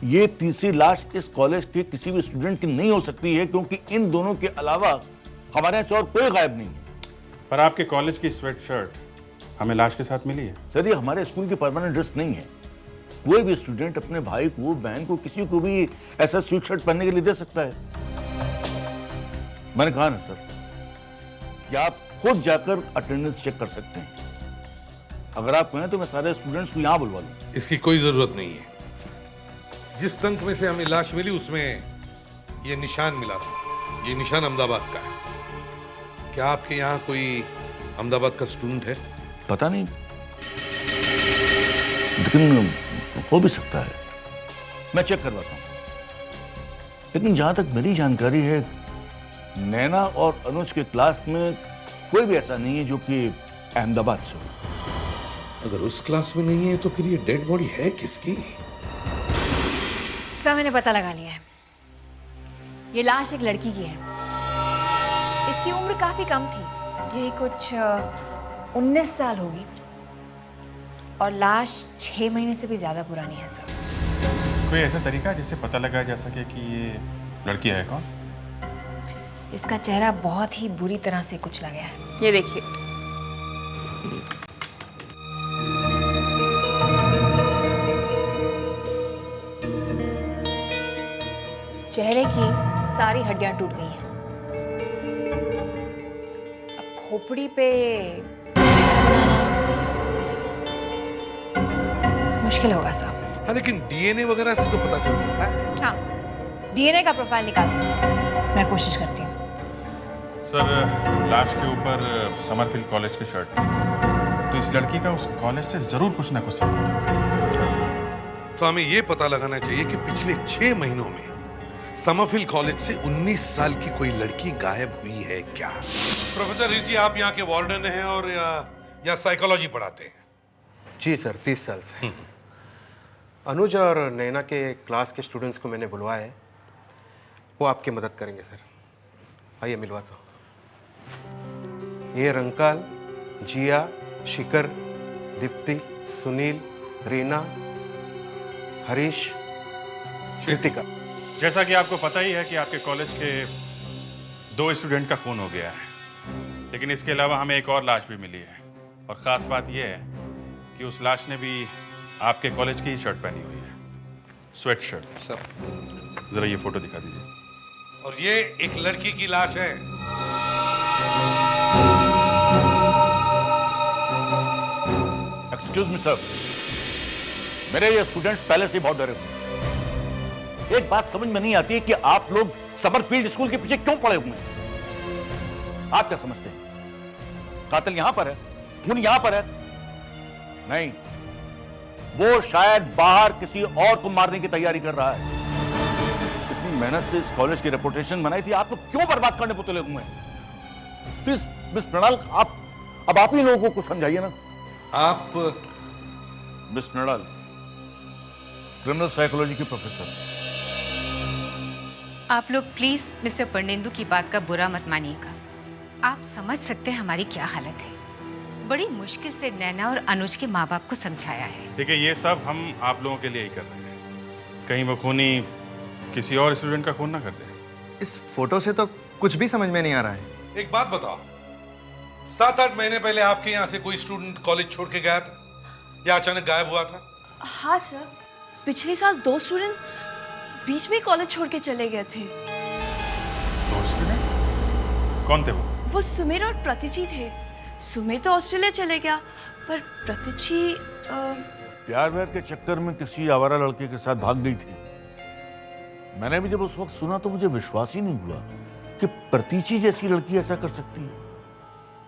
ये तीसरी लाश इस कॉलेज के किसी भी स्टूडेंट की नहीं हो सकती है, क्योंकि इन दोनों के अलावा हमारे यहाँ और कोई गायब नहीं है। पर आपके कॉलेज की स्वेट शर्ट हमें लाश के साथ मिली है। सर ये हमारे स्कूल की परमानेंट ड्रेस नहीं है। कोई भी स्टूडेंट अपने भाई को, बहन को, किसी को भी ऐसा स्वेट शर्ट पहनने के लिए दे सकता है। मैंने कहा ना सर कि आप खुद जाकर अटेंडेंस चेक कर सकते हैं। अगर आप कहें तो मैं सारे स्टूडेंट्स को यहाँ बुलवा लूं। इसकी कोई जरूरत नहीं है। जिस टंक में से हमें लाश मिली उसमें ये निशान मिला था। ये निशान अहमदाबाद का है। क्या आपके यहाँ कोई अहमदाबाद का स्टूडेंट है? पता नहीं, लेकिन हो भी सकता है। मैं चेक करवाता हूँ। लेकिन जहां तक मेरी जानकारी है, नैना और अनुज के क्लास में कोई भी ऐसा नहीं है जो कि अहमदाबाद से। अगर उस क्लास में नहीं है तो फिर ये डेड बॉडी है किसकी? सर मैंने पता लगा लिया है, ये लाश एक लड़की की है। इसकी उम्र काफी कम थी, यही कुछ 19 साल होगी, और लाश 6 महीने से भी ज्यादा पुरानी है सर। कोई ऐसा तरीका जिससे पता लगाया जा सके कि ये लड़की है कौन? इसका चेहरा बहुत ही बुरी तरह से कुचला गया है। ये देखिए। चेहरे की सारी हड्डियां टूट गई हैं। अब खोपड़ी पे मुश्किल होगा साहब। हाँ, लेकिन डीएनए वगैरह से तो पता चल सकता है। हाँ, डीएनए का प्रोफाइल निकाल सकते हैं, मैं कोशिश करती हूँ। सर, लाश के ऊपर समरफील्ड कॉलेज की शर्ट थी, तो इस लड़की का उस कॉलेज से जरूर कुछ ना कुछ संबंध। तो हमें ये पता लगाना चाहिए कि पिछले 6 महीनों में समरफील्ड कॉलेज से 19 साल की कोई लड़की गायब हुई है क्या? प्रोफेसर रिची, आप यहाँ के वार्डन हैं और यहाँ साइकोलॉजी पढ़ाते हैं? जी सर, 30 साल से। अनुज और नैना के क्लास के स्टूडेंट्स को मैंने बुलवाया है, वो आपकी मदद करेंगे सर। आइए मिलवाता हूँ। ये रंकाल, जिया, शिखर, दीप्ति, सुनील, रीना, हरीश, कृतिका। जैसा कि आपको पता ही है कि आपके कॉलेज के 2 स्टूडेंट का खून हो गया है, लेकिन इसके अलावा हमें एक और लाश भी मिली है, और ख़ास बात यह है कि उस लाश ने भी आपके कॉलेज की ही शर्ट पहनी हुई है, स्वेट शर्ट। सर जरा ये फोटो दिखा दीजिए। और ये एक लड़की की लाश है। एक्सक्यूज मी सर, मेरे ये स्टूडेंट्स पहले से बहुत डरे हुए हैं। एक बात समझ में नहीं आती है कि आप लोग समरफील्ड स्कूल के पीछे क्यों पड़े हुए हैं? आप क्या समझते हैं कातिल यहां पर है, खून यहां पर है? नहीं, वो शायद बाहर किसी और को मारने की तैयारी कर रहा है। इतनी मेहनत से इस कॉलेज की रेपुटेशन बनाई थी, आप लोग क्यों बर्बाद करने को तुले हुए हैं? प्लीज मिस मृणाल, अब आप ही लोगों को समझाइए ना। आप मिस मृणाल, क्रिमिनल साइकोलॉजी की प्रोफेसर। आप लोग प्लीज मिस्टर पर्नेंदु की बात का बुरा मत मानिएगा। आप समझ सकते हैं हमारी क्या हालत है। बड़ी मुश्किल से नैना और अनुज के माँ बाप को समझाया है। देखिए, ये सब हम आप लोगों के लिए ही कर रहे हैं, कहीं वो खूनी किसी और स्टूडेंट का खून ना कर दे। इस फोटो से तो कुछ भी समझ में नहीं आ रहा है। एक बात बताओ, 7-8 महीने पहले आपके यहाँ से कोई स्टूडेंट कॉलेज छोड़ के गया था या अचानक गायब हुआ था? हाँ सर, पिछले साल 2 स्टूडेंट बीच में कॉलेज छोड़ के चले गए थे। 2 स्टूडेंट? कौन थे वो? वो सुमेर और प्रतिची थे। सुमेर तो ऑस्ट्रेलिया चले गया, पर प्रतिची प्यार व्यार के चक्कर में किसी आवारा लड़के के साथ भाग गई थी। मैंने भी जब उस वक्त सुना तो मुझे विश्वास ही नहीं हुआ कि प्रतीची जैसी लड़की ऐसा कर सकती है।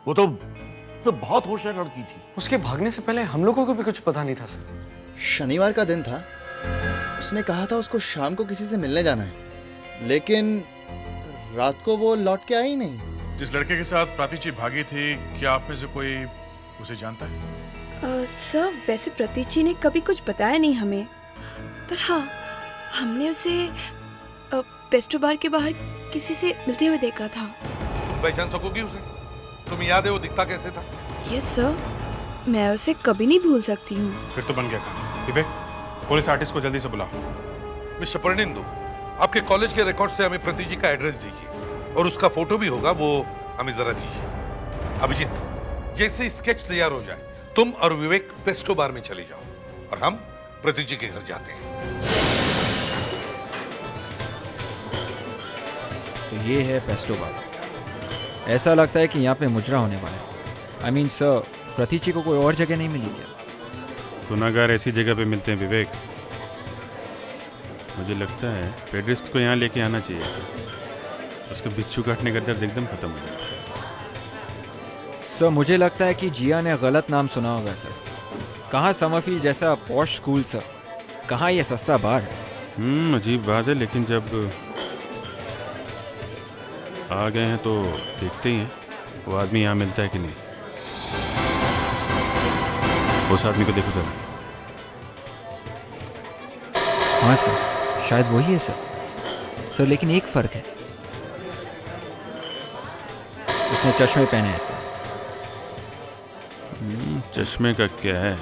वो तो बहुत होशियार लड़की थी। उसके भागने से पहले हम लोगों को भी कुछ पता नहीं था सर। शनिवार का दिन था, उसने कहा था उसको शाम को किसी से मिलने जाना है, लेकिन रात को वो लौट के आई नहीं। जिस लड़के के साथ प्रातीची भागी थी, क्या आप में से कोई उसे जानता है? सर, वैसे प्रतीची ने कभी कुछ बताया नहीं हमें, पर हाँ, हमने उसे पेस्ट्रो बार के बाहर किसी से मिलते हुए देखा था। तुम पहचान सकोगी उसे? तुम्हें याद है वो दिखता कैसे था? यस सर, मैं उसे कभी नहीं भूल सकती हूँ। फिर तो बन गया काम। विवेक, पुलिस आर्टिस्ट को जल्दी से बुलाओ। मिस्टर पर्नेंदु, आपके कॉलेज के रिकॉर्ड से हमें प्रतिजी का एड्रेस दीजिए, और उसका फोटो भी होगा, वो हमें जरा दीजिए। अभिजीत, जैसे स्केच तैयार हो जाए, तुम और विवेक पेस्ट्रो बार में चले जाओ और हम प्रतिजी के घर जाते हैं। तो ये है पेस्ट्रो बार। ऐसा लगता है कि यहाँ पे मुजरा होने वाला है। आई मीन सर, प्रतिची को कोई और जगह नहीं मिली क्या? गुनाहगार ऐसी जगह पे मिलते हैं विवेक। मुझे लगता है पेड्रिस्ट को यहाँ लेके आना चाहिए, उसका बिच्छू काटने का दर्द एकदम खत्म हो जाएगा। सर, मुझे लगता है कि जिया ने गलत नाम सुना होगा सर। कहाँ समरफील्ड जैसा पॉश स्कूल सर, कहाँ ये सस्ता बार है। अजीब बात है, लेकिन जब आ गए हैं तो देखते ही हैं वो आदमी यहाँ मिलता है कि नहीं। उस आदमी को देखो जरा। हाँ सर, शायद वही है सर, लेकिन एक फर्क है, उसने चश्मे पहने हैं सर। चश्मे का क्या है?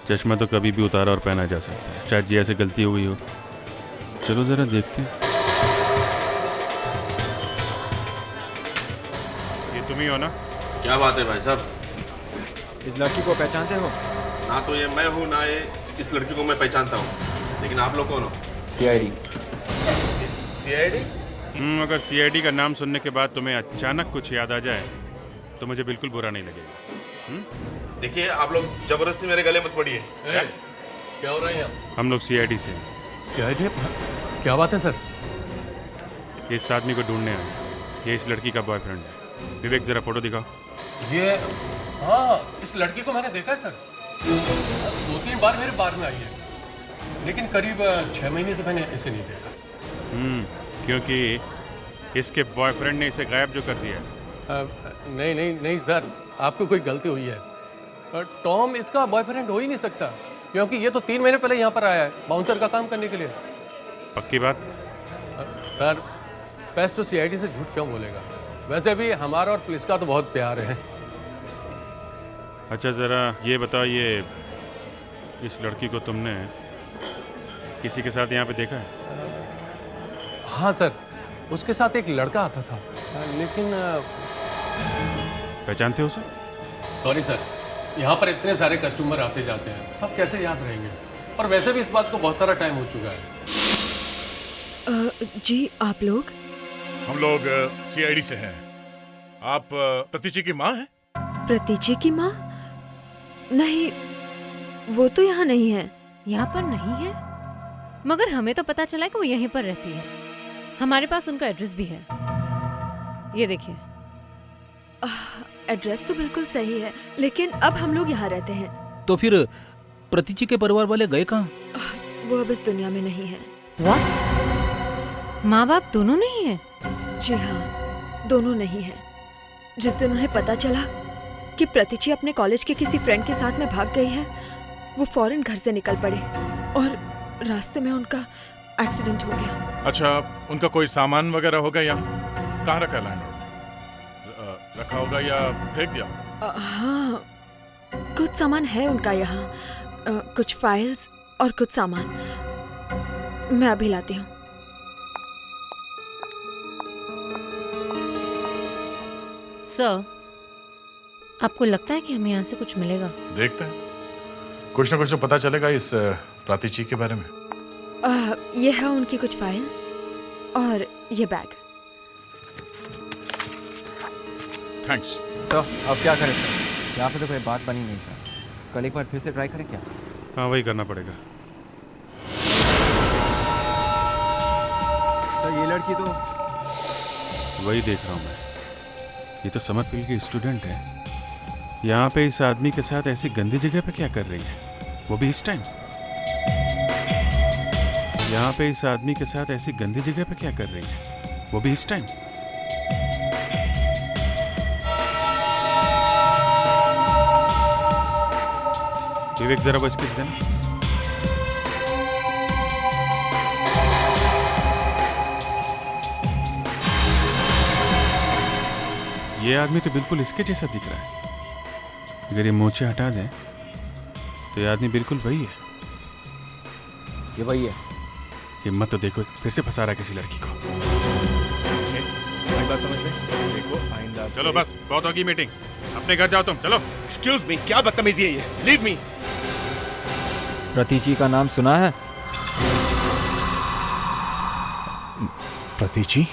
चश्मा तो कभी भी उतारा और पहना जा सकता है। शायद जी ऐसे गलती हो गई हो। चलो जरा देखते हैं। ये तुम ही हो ना? क्या बात है भाई साहब? इस लड़की को पहचानते हो? ना तो ये मैं हूँ, ना ये इस लड़की को मैं पहचानता हूँ। लेकिन आप लोग कौन हो? CID। CID? अगर CID का नाम सुनने के बाद तुम्हें अचानक कुछ याद आ जाए तो मुझे बिल्कुल बुरा नहीं लगेगा। देखिए, आप लोग जबरदस्ती मेरे गले मत पड़िए। क्या हो रहा है यहाँ? हम लोग CID से। CID? क्या बात है सर? इस आदमी को ढूंढने आए। ये इस लड़की का बॉयफ्रेंड है। विवेक जरा फोटो दिखाओ। ये हाँ, इस लड़की को मैंने देखा है सर। 2-3 बार मेरे बार में आई है, लेकिन करीब 6 महीने से मैंने इसे नहीं देखा। क्योंकि इसके बॉयफ्रेंड ने इसे गायब जो कर दिया है। नहीं सर, आपको कोई गलती हुई है। टॉम इसका बॉयफ्रेंड हो ही नहीं सकता, क्योंकि ये तो 3 महीने पहले यहाँ पर आया है बाउंसर का काम करने के लिए। पक्की बात? सर, पेस्टो CID से झूठ क्यों बोलेगा? वैसे भी हमारा और पुलिस का तो बहुत प्यार है। अच्छा जरा ये बताओ, ये इस लड़की को तुमने किसी के साथ यहाँ पे देखा है? हाँ सर, उसके साथ एक लड़का आता था, लेकिन पहचानते हो उसे? सॉरी सर, यहाँ पर इतने सारे कस्टमर आते जाते हैं, सब कैसे याद रहेंगे? और वैसे भी इस बात को बहुत सारा टाइम हो चुका है। जी आप लोग? हम लोग CID से हैं। आप प्रतीची की माँ हैं? प्रतीची की माँ? नहीं, वो तो यहाँ नहीं है। यहाँ पर नहीं है? मगर हमें तो पता चला कि वो यहीं पर रहती है। हमारे पास उनका एड्रेस भी है, ये देखिए। एड्रेस तो बिल्कुल सही है, लेकिन अब हम लोग यहाँ रहते हैं। तो फिर प्रतीची के परिवार वाले गए कहाँ? वो अब इस दुनिया में नहीं है। व्हाट? माँ बाप दोनों नहीं है? जी हाँ, दोनों नहीं है। जिस दिन उन्हें पता चला कि प्रतीची अपने कॉलेज के किसी फ्रेंड के साथ में भाग गई है, वो फौरन घर से निकल पड़े और रास्ते में उनका एक्सीडेंट हो गया। अच्छा, उनका कोई सामान वगैरह होगा यहाँ? कहाँ रखा लैंडलॉर्ड? रखा होगा या फेंक दिया होगा? हाँ, कुछ सामान है उनका यहाँ, कुछ फाइल्स और कुछ सामान। मैं अभी लाती हूँ। सर, आपको लगता है कि हमें यहाँ से कुछ मिलेगा? देखते हैं, कुछ ना कुछ तो पता चलेगा इस प्रतीची के बारे में। ये है उनकी कुछ फाइल्स और ये बैग। Thanks sir. अब क्या करें सर? यहाँ पे तो कोई बात बनी नहीं सर। कल एक बार फिर से ट्राई करें क्या? हाँ, वही करना पड़ेगा। सर, ये लड़की तो वही देख रहा हूँ मैं। ये तो समर फील्ड की स्टूडेंट है। यहाँ पे इस आदमी के साथ ऐसी गंदी जगह पे क्या कर रही है, वो भी इस टाइम? यहाँ पे इस आदमी के साथ ऐसी गंदी जगह पे क्या कर रही है, वो भी इस टाइम? विवेक जरा वो स्केच देना। ये आदमी तो बिल्कुल इसके जैसा दिख रहा है। अगर ये मोचे हटा दें तो ये आदमी बिल्कुल वही है। ये वही है। हिम्मत तो देखो, फिर से फंसा रहा है किसी लड़की को। बात समझ में? देखो, आइंदा से- चलो बस, बहुत होगी मीटिंग, अपने घर जाओ तुम। चलो। एक्सक्यूज मी, क्या बदतमीजी है ये? Leave me. प्रतीची का नाम सुना है? प्रतीची?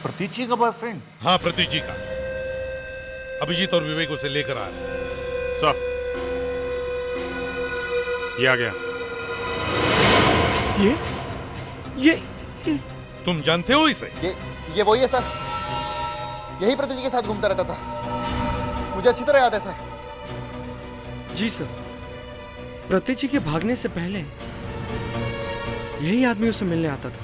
प्रतीची का बॉयफ्रेंड? हाँ, प्रतीची का। अभिजीत और विवेक उसे लेकर आ रहे हैं। सब ये आ गया। ये तुम जानते हो इसे? ये वही है सर, यही प्रतीची के साथ घूमता रहता था, मुझे अच्छी तरह याद है सर। जी सर, प्रतीची के भागने से पहले यही आदमी उसे मिलने आता था।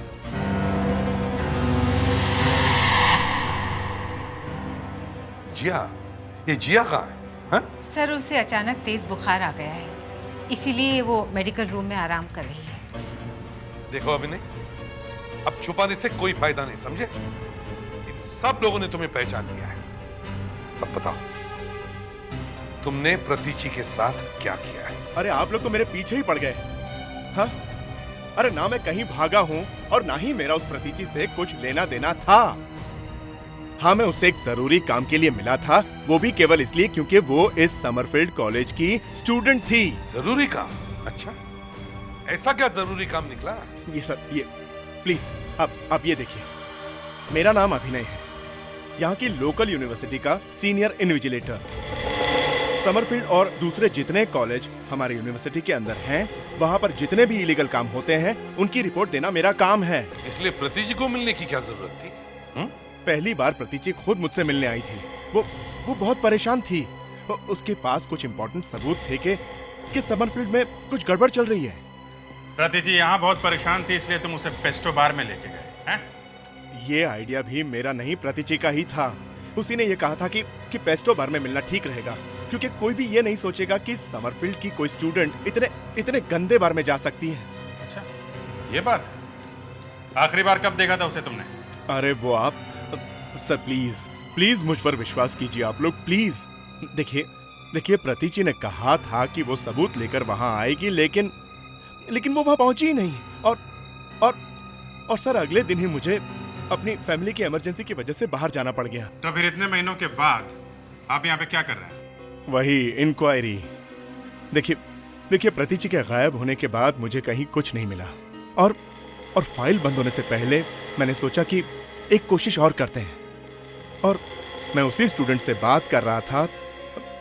जिया? ये जिया कहाँ है? हाँ? सर उसे अचानक तेज बुखार आ गया है, इसीलिए वो मेडिकल रूम में आराम कर रही है। देखो अभिनय, अब छुपाने से कोई फायदा नहीं, समझे? इन सब लोगों ने तुम्हें पहचान लिया है। अब बताओ, तुमने प्रतीची के साथ क्या किया है? अरे आप लोग तो मेरे पीछे ही पड़ गए। हाँ? अरे ना मैं कहीं भागा हूं और ना ही मेरा उस प्रतीची से कुछ लेना देना था। हाँ, मैं उससे एक जरूरी काम के लिए मिला था, वो भी केवल इसलिए क्योंकि वो इस समरफील्ड कॉलेज की स्टूडेंट थी। जरूरी काम? अच्छा, ऐसा क्या जरूरी काम निकला? ये सर, ये प्लीज आप ये देखिए, मेरा नाम अभिनय है, यहाँ की लोकल यूनिवर्सिटी का सीनियर इन्विजिलेटर। समरफील्ड और दूसरे जितने कॉलेज हमारे यूनिवर्सिटी के अंदर हैं, वहाँ पर जितने भी इलीगल काम होते हैं, उनकी रिपोर्ट देना मेरा काम है। इसलिए प्रतीची को मिलने की क्या जरूरत थी? पहली बार प्रतीची खुद मुझसे मिलने आई थी। वो बहुत परेशान थी। उसके पास कुछ इम्पोर्टेंट सबूत थे कि समरफील्ड में कुछ गड़बड़ चल रही है। प्रतीची यहाँ बहुत परेशान थी, इसलिए तुम उसे पेस्टो बार में लेके गए हैं? ये आइडिया भी मेरा नहीं, प्रतीची का ही था। उसी ने ये कहा था कि पेस्टो बार में मिलना ठीक रहेगा, क्योंकि कोई भी ये नहीं सोचेगा कि समरफील्ड की कोई स्टूडेंट इतने गंदे बार में जा सकती है। अच्छा, ये बात। आखिरी बार कब देखा था उसे तुमने? अरे वो आप सर, प्लीज मुझ पर विश्वास कीजिए आप लोग, प्लीज। देखिए प्रतीची ने कहा था कि वो सबूत लेकर वहां आएगी, लेकिन वो वहां पहुंची ही नहीं। और सर, अगले दिन ही मुझे अपनी फैमिली की इमरजेंसी की वजह से बाहर जाना पड़ गया। तो फिर इतने महीनों के बाद आप यहाँ पे क्या कर रहे हैं? वही इंक्वायरी। देखिए प्रतीची के गायब होने के बाद मुझे कहीं कुछ नहीं मिला, और फाइल बंद होने से पहले मैंने सोचा कि एक कोशिश और करते हैं। और मैं उसी स्टूडेंट से बात कर रहा था,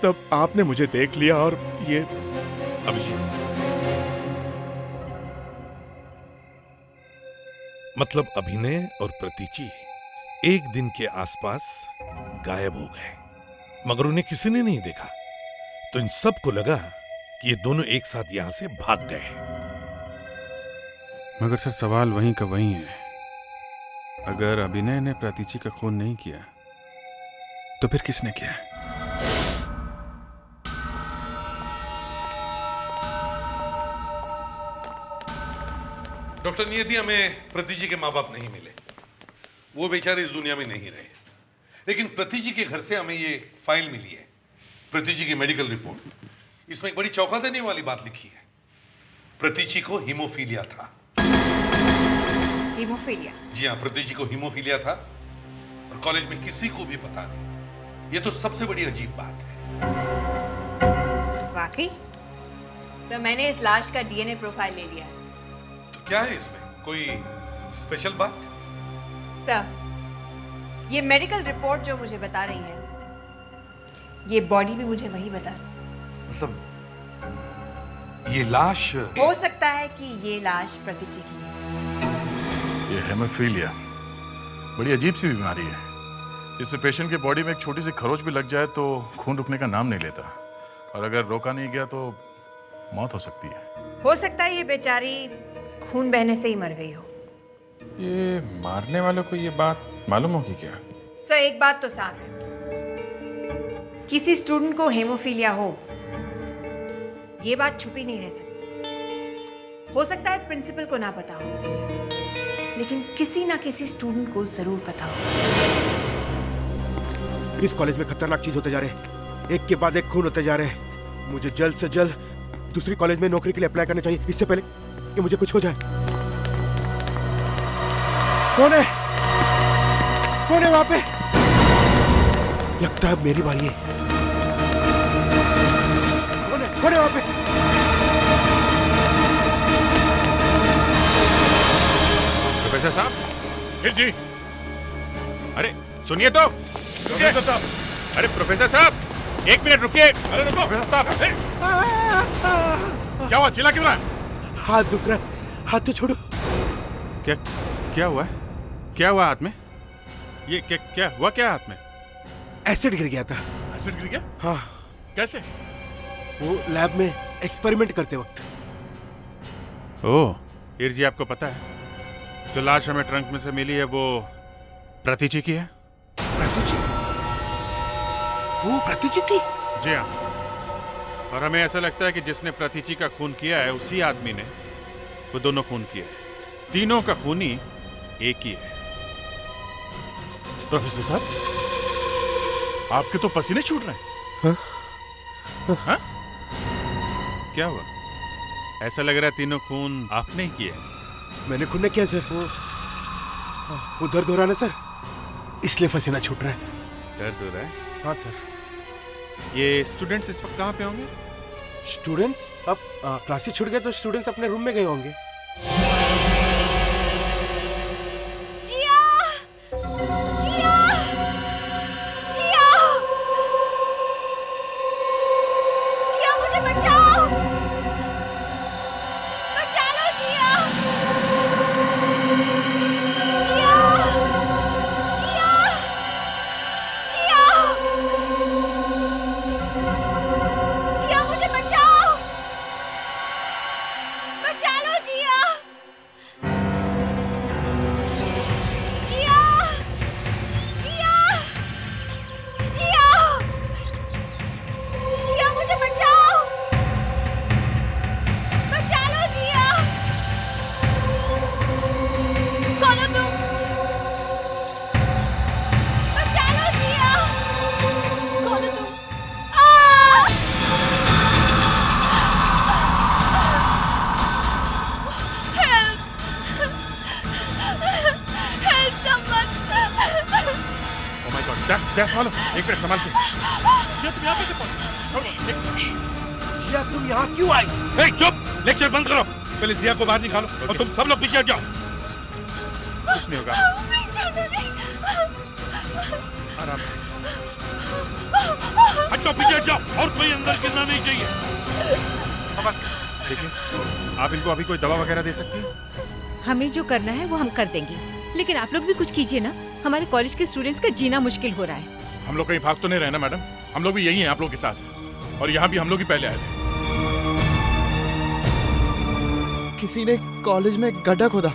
तब आपने मुझे देख लिया और ये अभिषेक, मतलब अभिनय और प्रतीची एक दिन के आसपास गायब हो गए, मगर उन्हें किसी ने नहीं देखा। तो इन सबको लगा कि ये दोनों एक साथ यहां से भाग गए। मगर सर, सवाल वहीं का वहीं है। अगर अभिनय ने प्रतीची का खून नहीं किया, तो फिर किसने किया? डॉक्टर नियति, हमें प्रतीची के माँ बाप नहीं मिले, वो बेचारे इस दुनिया में नहीं रहे। लेकिन प्रतीची के घर से हमें ये फाइल मिली है, प्रतीची की मेडिकल रिपोर्ट। इसमें एक बड़ी चौंका देने वाली बात लिखी है। प्रतीची को हीमोफीलिया था। हीमोफीलिया? जी हाँ, प्रतीची को हीमोफीलिया था और कॉलेज में किसी को भी पता नहीं। ये तो सबसे बड़ी अजीब बात है। वाकई? सर, मैंने इस लाश का डीएनए प्रोफाइल ले लिया है। तो क्या है इसमें, कोई स्पेशल बात? सर, ये मेडिकल रिपोर्ट जो मुझे बता रही है, ये बॉडी भी मुझे वही बता रही है। मतलब ये लाश हो सकता है कि ये लाश प्रतीची की है। ये हेमोफीलिया बड़ी अजीब सी बीमारी है, जिसमें पेशेंट के बॉडी में एक छोटी सी खरोच भी लग जाए तो खून रुकने का नाम नहीं लेता, और अगर रोका नहीं गया तो मौत हो सकती है। हो सकता है ये बेचारी खून बहने से ही मर गई हो। ये मारने वालों को ये बात मालूम होगी क्या? सर, एक बात तो साफ है, किसी स्टूडेंट को हेमोफीलिया हो, ये बात छुपी नहीं रह सकती। हो सकता है प्रिंसिपल को ना पता हो, लेकिन किसी ना किसी स्टूडेंट को जरूर पता हो। इस कॉलेज में खतरनाक चीज होते जा रहे हैं, एक के बाद एक खून होते जा रहे हैं। मुझे जल्द से जल्द दूसरी कॉलेज में नौकरी के लिए अप्लाई करना चाहिए, इससे पहले कि मुझे कुछ हो जाए। कौन है वहां पे? लगता है मेरी बारी है। कौन है वहां पे? प्रोफेसर साहब, फिर जी, अरे सुनिए तो, अरे प्रोफेसर साहब, एक मिनट रुकिए। अरे रुको प्रोफेसर साहब, क्या हुआ, चिल्ला क्यों रहा है? हाथ दुख रहा है, हाथ तो छोड़ो। क्या हुआ है? क्या हुआ हाथ में? ये क्या हुआ, क्या हाथ में? एसिड गिर गया था। एसिड गिर गया? हाँ। कैसे? वो लैब में एक्सपेरिमेंट करते वक्त। ओह, हीर जी, आपको पता है जो लाश हमें ट्रंक में से मिली है वो प्रतीची की है? प्रतीची? वो प्रतिची थी? जी हाँ, और हमें ऐसा लगता है कि जिसने प्रतिची का खून किया है उसी आदमी ने वो दोनों खून किए हैं। तीनों का खूनी एक ही है। प्रोफेसर साहब, आपके तो पसीने छूट रहे हैं। हाँ? क्या हुआ? ऐसा लग रहा है तीनों खून आपने ही किए हैं। मैंने खून नहीं किया सर, वो दर्द हो रहा है ना सर, इसलिए पसीना छूट रहा है। दर्द हो रहा है? हाँ सर। ये स्टूडेंट्स इस वक्त कहाँ पे होंगे? स्टूडेंट्स अब क्लासेस छूट गए तो स्टूडेंट्स अपने रूम में गए होंगे। जिया! जिया! जिया! जिया, मुझे बचाओ! बचा लो जिया! जिया! जिया! जिया! जिया, मुझे बचाओ! बचा लो जिया! जिया! जिया! जिया! जिया, मुझे बचाओ! बचा लो जिया! कौन हो तुम? बचा लो जिया! कौन हो तुम? Help! Help someone! Oh my God, क्या संभालो, एक मिनट संभाल के। जिया, तुम यहाँ कैसे पहुंची? जिया, तुम यहाँ क्यों आई? ए, चुप! लेक्चर बंद करो। पहले जिया को बाहर निकालो और तुम सब लोग पीछे हट जाओ। कुछ नहीं होगा, आराम से। हट जाओ, पीछे हट जाओ और कोई अंदर गिरना नहीं चाहिए। देखिए, आप इनको अभी कोई दवा वगैरह दे सकती हैं? हमें जो करना है वो हम कर देंगे, लेकिन आप लोग भी कुछ कीजिए ना। हमारे कॉलेज के स्टूडेंट्स का जीना मुश्किल हो रहा है। हम लोग कहीं भाग तो नहीं रहे ना मैडम? हम लोग भी यही हैं आप लोग के साथ, और यहाँ भी हम लोग ही पहले आए थे। किसी ने कॉलेज में गड्ढा खोदा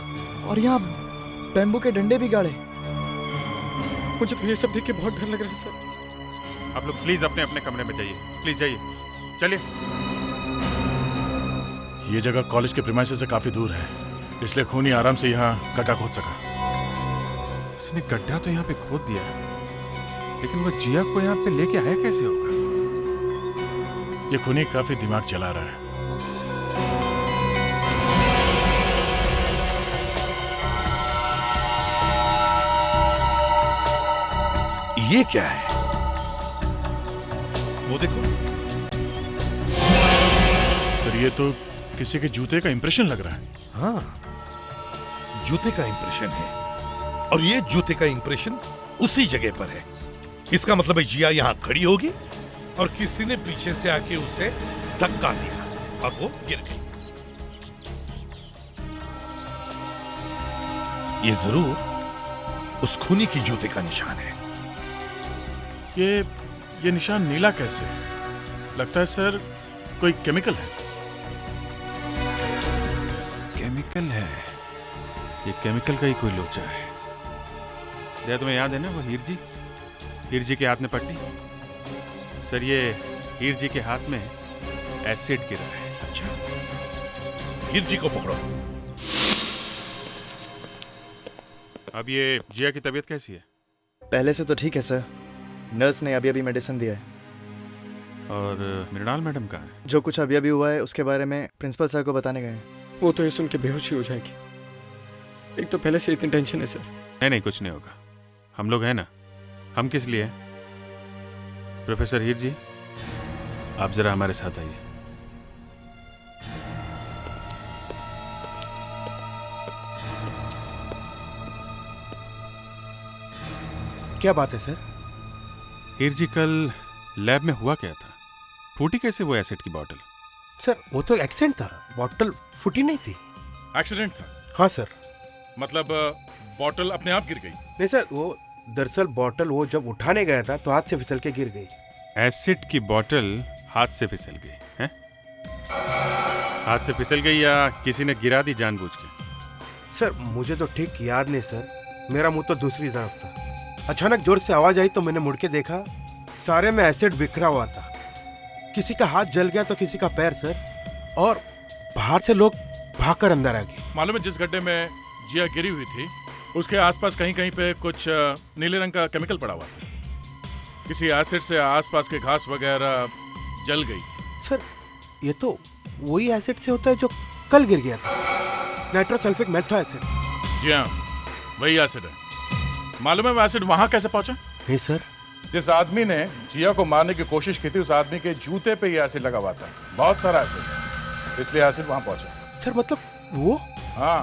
और यहाँ बैम्बू के डंडे भी गाड़े। मुझे तो ये सब देख के बहुत डर लग रहा है सर। आप लोग प्लीज अपने अपने कमरे में जाइए, प्लीज जाइए, चलिए। ये जगह कॉलेज के प्रीमाइसेस से काफी दूर है, इसलिए खूनी आराम से यहाँ गड्ढा खोद सका। इसने गड्ढा तो यहाँ पे खोद दिया है, लेकिन वो जिया को यहाँ पे लेके आया कैसे होगा? ये खूनी काफी दिमाग चला रहा है। ये क्या है? वो देखो। सर, ये तो किसी के जूते का इंप्रेशन लग रहा है। हाँ, जूते का इंप्रेशन है, और ये जूते का इंप्रेशन उसी जगह पर है। इसका मतलब है जिया यहाँ खड़ी होगी और किसी ने पीछे से आके उसे धक्का दिया और वो गिर गई। ये जरूर उस खूनी की जूते का निशान है। ये निशान नीला कैसे? लगता है सर कोई केमिकल है। केमिकल है? ये केमिकल का ही कोई लोचा है। क्या तुम्हें याद है ना वो हीर जी के हाथ में पट्टी? सर, ये हीर जी के हाथ में एसिड गिरा है। अच्छा, हीर जी को पकड़ो। अब ये जिया की तबीयत कैसी है? पहले से तो ठीक है सर, नर्स ने अभी मेडिसिन दिया है। और मृणाल मैडम कहाँ है? जो कुछ अभी हुआ है उसके बारे में प्रिंसिपल सर को बताने गए हैं। वो तो ये सुन के बेहोश ही हो जाएगी। एक तो पहले से इतनी टेंशन है सर। नहीं, कुछ नहीं होगा। हम लोग हैं ना। हम किस लिए हैं? प्रोफेसर हीर जी, आप जरा हमारे साथ आइए। क्या बात है सर? हीर जी, कल लैब में हुआ क्या था? फूटी कैसे वो एसिड की बोतल? सर, वो तो एक्सीडेंट था, बोतल फूटी नहीं थी। एक्सीडेंट था? हाँ सर। मतलब बोतल अपने आप गिर गई? नहीं सर, वो दरअसल बोतल वो जब उठाने गया था तो हाथ से फिसल के गिर गई। एसिड की बोतल हाथ से फिसल गई है? हाथ से फिसल गई या किसी ने गिरा दी जानबूझ के? सर, मुझे तो ठीक याद नहीं सर, मेरा मुंह तो दूसरी तरफ था। अचानक जोर से आवाज आई तो मैंने मुड़ के देखा, सारे में एसिड बिखरा हुआ था। किसी का हाथ जल गया तो किसी का पैर सर, और बाहर से लोग भागकर अंदर आ गए। मालूम है जिस गड्ढे में जिया गिरी हुई थी उसके आसपास कहीं कहीं पे कुछ नीले रंग का केमिकल पड़ा हुआ था। किसी एसिड से आसपास के घास वगैरह जल गई थी। सर ये तो वही एसिड से होता है जो कल गिर गया था, नाइट्रोसल्फिक मेथा एसिड। जी हाँ, वही एसिड है। मालूम है वो एसिड वहां कैसे पहुंचा? नहीं सर। जिस आदमी ने जिया को मारने की कोशिश की थी उस आदमी के जूते पे ये एसिड लगा हुआ था, बहुत सारा एसिड, इसलिए एसिड वहां पहुंचा। सर मतलब वो? हाँ,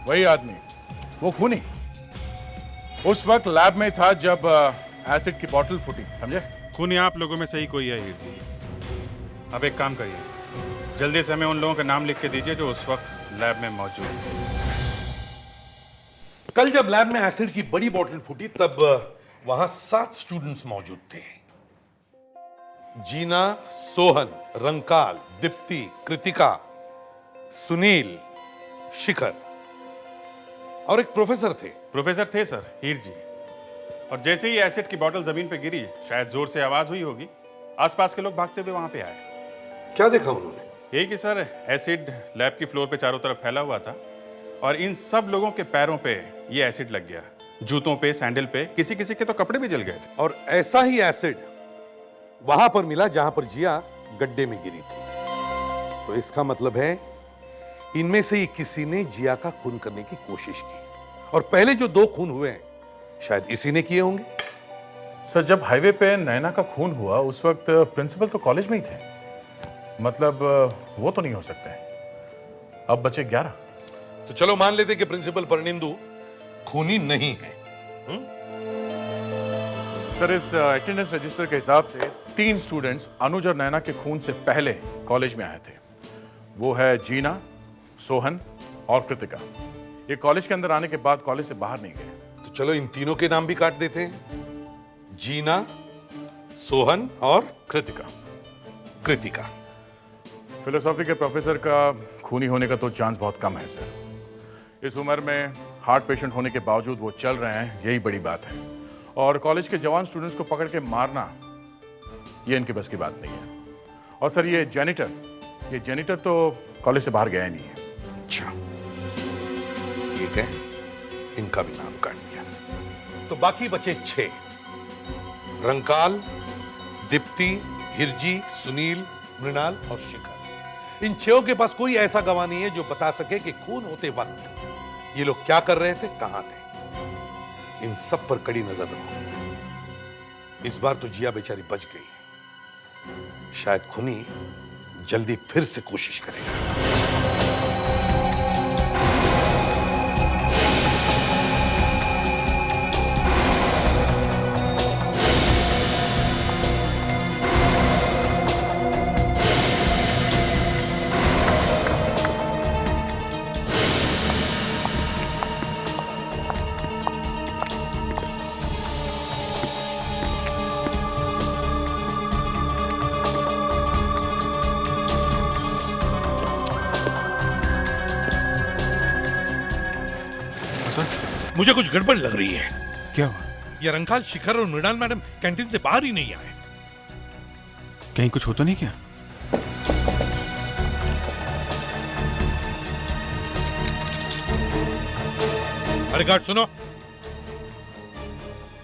वही आदमी, वो खूनी उस वक्त लैब में था जब एसिड की बोतल फूटी, समझे? खूनी आप लोगों में से ही कोई है हीर जी। अब एक काम करिए, जल्दी से हमें उन लोगों का नाम लिख के दीजिए जो उस वक्त लैब में मौजूद थे। कल जब लैब में एसिड की बड़ी बोतल फूटी तब वहां 7 स्टूडेंट्स मौजूद थे। जीना, सोहन, रंकाल, दीप्ति, कृतिका, सुनील, शिखर और एक प्रोफेसर थे। प्रोफेसर थे सर, हीर जी। और जैसे ही एसिड की बोतल जमीन पे गिरी, शायद जोर से आवाज हुई होगी, आसपास के लोग भागते हुए वहां पे आए। क्या देखा उन्होंने? यही कि सर एसिड लैब की फ्लोर पे चारों तरफ फैला हुआ था और इन सब लोगों के पैरों पे ये एसिड लग गया, जूतों पे, सैंडल पे, किसी किसी के तो कपड़े भी जल गए थे। और ऐसा ही एसिड वहां पर मिला जहां पर जिया गड्ढे में गिरी थी। तो इसका मतलब है इनमें से ही किसी ने जिया का खून करने की कोशिश की, और पहले जो 2 खून हुए हैं शायद इसी ने किए होंगे। सर जब हाईवे पे नैना का खून हुआ उस वक्त प्रिंसिपल तो कॉलेज में ही थे, मतलब वो तो नहीं हो सकते। अब बचे 11। तो चलो मान लेते कि प्रिंसिपल परनिंदु खूनी नहीं है। सर इस अटेंडेंस रजिस्टर के हिसाब से 3 स्टूडेंट्स अनुज और नैना के खून से पहले कॉलेज में आए थे। वो है जीना, सोहन और कृतिका। ये कॉलेज के अंदर आने के बाद कॉलेज से बाहर नहीं गए। तो चलो इन तीनों के नाम भी काट देते हैं, जीना, सोहन और कृतिका। फिलोसॉफी के प्रोफेसर का खूनी होने का तो चांस बहुत कम है सर। इस उम्र में हार्ट पेशेंट होने के बावजूद वो चल रहे हैं, यही बड़ी बात है। और कॉलेज के जवान स्टूडेंट्स को पकड़ के मारना ये इनके बस की बात नहीं है। और सर ये जेनिटर तो कॉलेज से बाहर गया ही नहीं है। अच्छा, ठीक है, इनका भी नाम काट दिया। तो बाकी बचे 6, रंकाल, दीप्ति, हिरजी, सुनील, मृणाल और शिखर। इन 6 के पास कोई ऐसा गवाह नहीं है जो बता सके कि खून होते वक्त ये लोग क्या कर रहे थे, कहां थे। इन सब पर कड़ी नजर रखो। इस बार तो जिया बेचारी बच गई, शायद खूनी जल्दी फिर से कोशिश करेगा। मुझे कुछ गड़बड़ लग रही है। क्या हुआ? ये रंकाल, शिखर और मृणाल मैडम कैंटीन से बाहर ही नहीं आए। कहीं कुछ हो तो नहीं क्या? अरे गार्ड सुनो,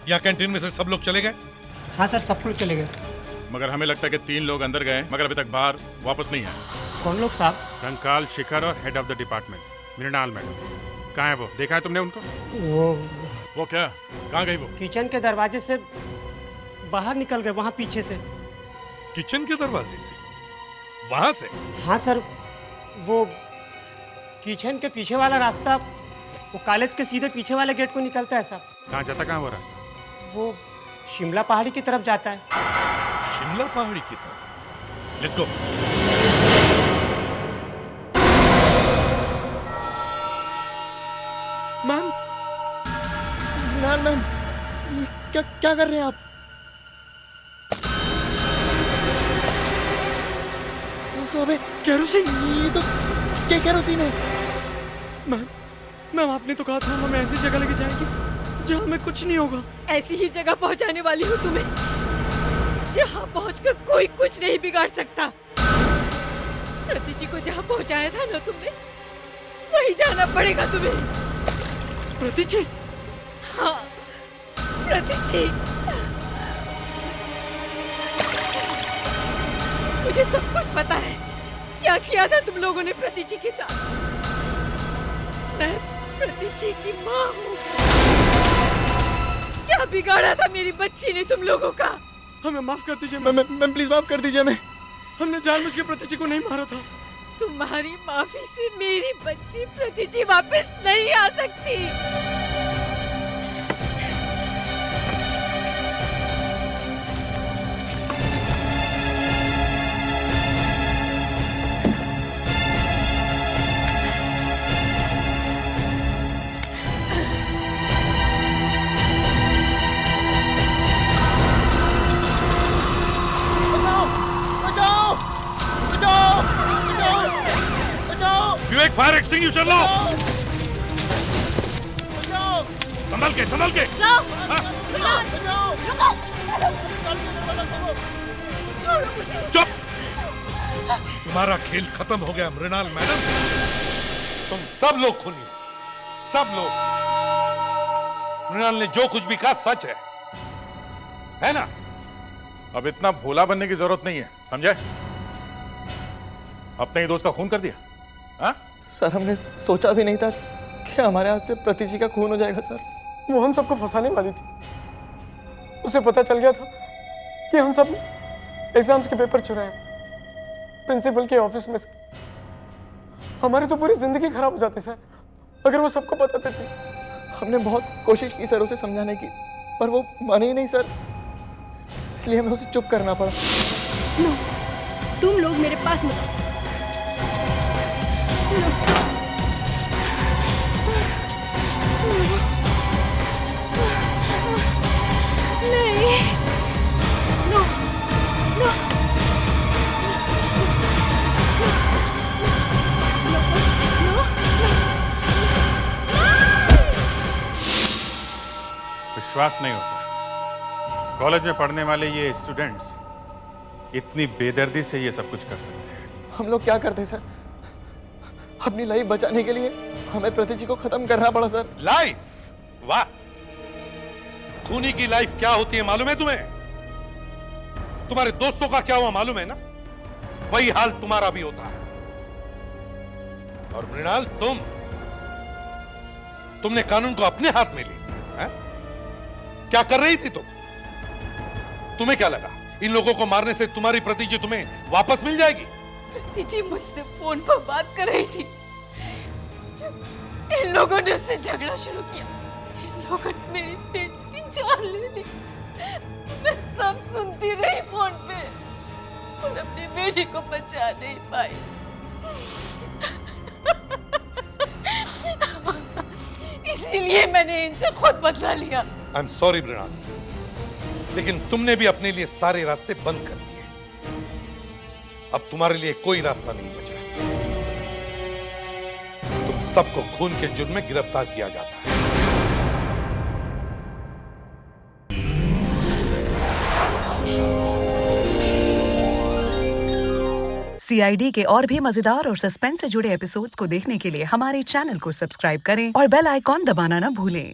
यहाँ कैंटीन में से सब लोग चले गए? हाँ सर, सब लोग चले गए। मगर हमें लगता है कि 3 लोग अंदर गए मगर अभी तक बाहर वापस नहीं आए। कौन लोग साहब? रंकाल, शिखर और head of the department Mrinal madam. कहाँ है वो? देखा है तुमने उनको? वो क्या? कहाँ गई वो? किचन के दरवाजे से बाहर निकल गए, वहाँ पीछे से। किचन के दरवाजे से? वहां से? हाँ सर, वो किचन के पीछे वाला रास्ता वो कॉलेज के सीधे पीछे वाले गेट को निकलता है साहब। कहाँ जाता, कहाँ वो रास्ता? वो शिमला पहाड़ी की तरफ जाता है। शिमला पहाड़ी की तरफ? Let's go. मैम, मैम, क्या कर रहे हैं आप? अबे केरोसिन! ये तो क्या केरोसिन है? मैम आपने तो कहा था हमें ऐसी जगह लेके जाएगी जहाँ हमें कुछ नहीं होगा। ऐसी ही जगह पहुंचाने वाली हूँ तुम्हें। जहाँ पहुंचकर कोई कुछ नहीं बिगाड़ सकता। प्रति जी को जहाँ पहुंचाया था ना तुमने, वहीं जाना पड़ेगा तुम्हें। प्रति जी? हाँ, प्रति जी। मुझे सब कुछ पता है क्या किया था तुम लोगों ने प्रति जी के साथ। मैं प्रति जी की माँ हूँ। क्या बिगाड़ा था मेरी बच्ची ने तुम लोगों का? हमें माफ कर दीजिए मैम, प्लीज माफ कर दीजिए। हमने जानबूझ के प्रति जी को नहीं मारा था। तुम्हारी माफी से मेरी बच्ची प्रति जी वापस नहीं आ सकती। विवेक, फायर एक्सटिंग्विशर लो। संभल के, संभल के। चुप। तुम्हारा खेल खत्म हो गया मृणाल मैडम। तुम सब लोग खूनी हो, सब लोग। मृणाल ने जो कुछ भी कहा सच है ना? अब इतना भोला बनने की जरूरत नहीं है, समझे? अपने ही दोस्त का खून कर दिया। हाँ? सर, हमने सोचा भी नहीं था कि हमारे हाथ से प्रति जी का खून हो जाएगा सर। वो हम सबको फंसाने वाली थी। उसे पता चल गया था कि हम सब एग्जाम्स के पेपर चुराए प्रिंसिपल के ऑफिस में से। हमारी तो पूरी जिंदगी खराब हो जाती सर अगर वो सबको पता देती। हमने बहुत कोशिश की सर उसे समझाने की, पर वो माने ही नहीं सर, इसलिए हमें उसे चुप करना पड़ा। नो, तुम लोग मेरे पास मत आओ। नहीं, नो, नो, विश्वास नहीं होता कॉलेज में पढ़ने वाले ये स्टूडेंट्स इतनी बेदर्दी से ये सब कुछ कर सकते हैं। हम लोग क्या करते सर? अपनी लाइफ बचाने के लिए हमें प्रति जी को खत्म करना पड़ा सर। लाइफ? वाह! खूनी की लाइफ क्या होती है मालूम है तुम्हें? तुम्हारे दोस्तों का क्या हुआ मालूम है ना? वही हाल तुम्हारा भी होता है। और मृणाल, तुमने कानून को अपने हाथ में ले लिया। क्या कर रही थी तुम? तुम्हें क्या लगा इन लोगों को मारने से तुम्हारी प्रति जी तुम्हें वापस मिल जाएगी? प्रति जी मुझसे फोन पर बात कर रही थी जब इन लोगों ने उससे झगड़ा शुरू किया। इन लोगों ने मेरी बेटी की जान ले ली। मैं सब सुनती रही फोन पे और अपनी बेटी को बचा नहीं पाई। इसीलिए मैंने इनसे खुद बदला लिया। आई एम सॉरी मृणाल, लेकिन तुमने भी अपने लिए सारे रास्ते बंद कर दिए। अब तुम्हारे लिए कोई रास्ता नहीं बचा। तुम सबको खून के जुर्म में गिरफ्तार किया जाता है। CID के और भी मजेदार और सस्पेंस से जुड़े एपिसोड्स को देखने के लिए हमारे चैनल को सब्सक्राइब करें और बेल आइकॉन दबाना ना भूलें।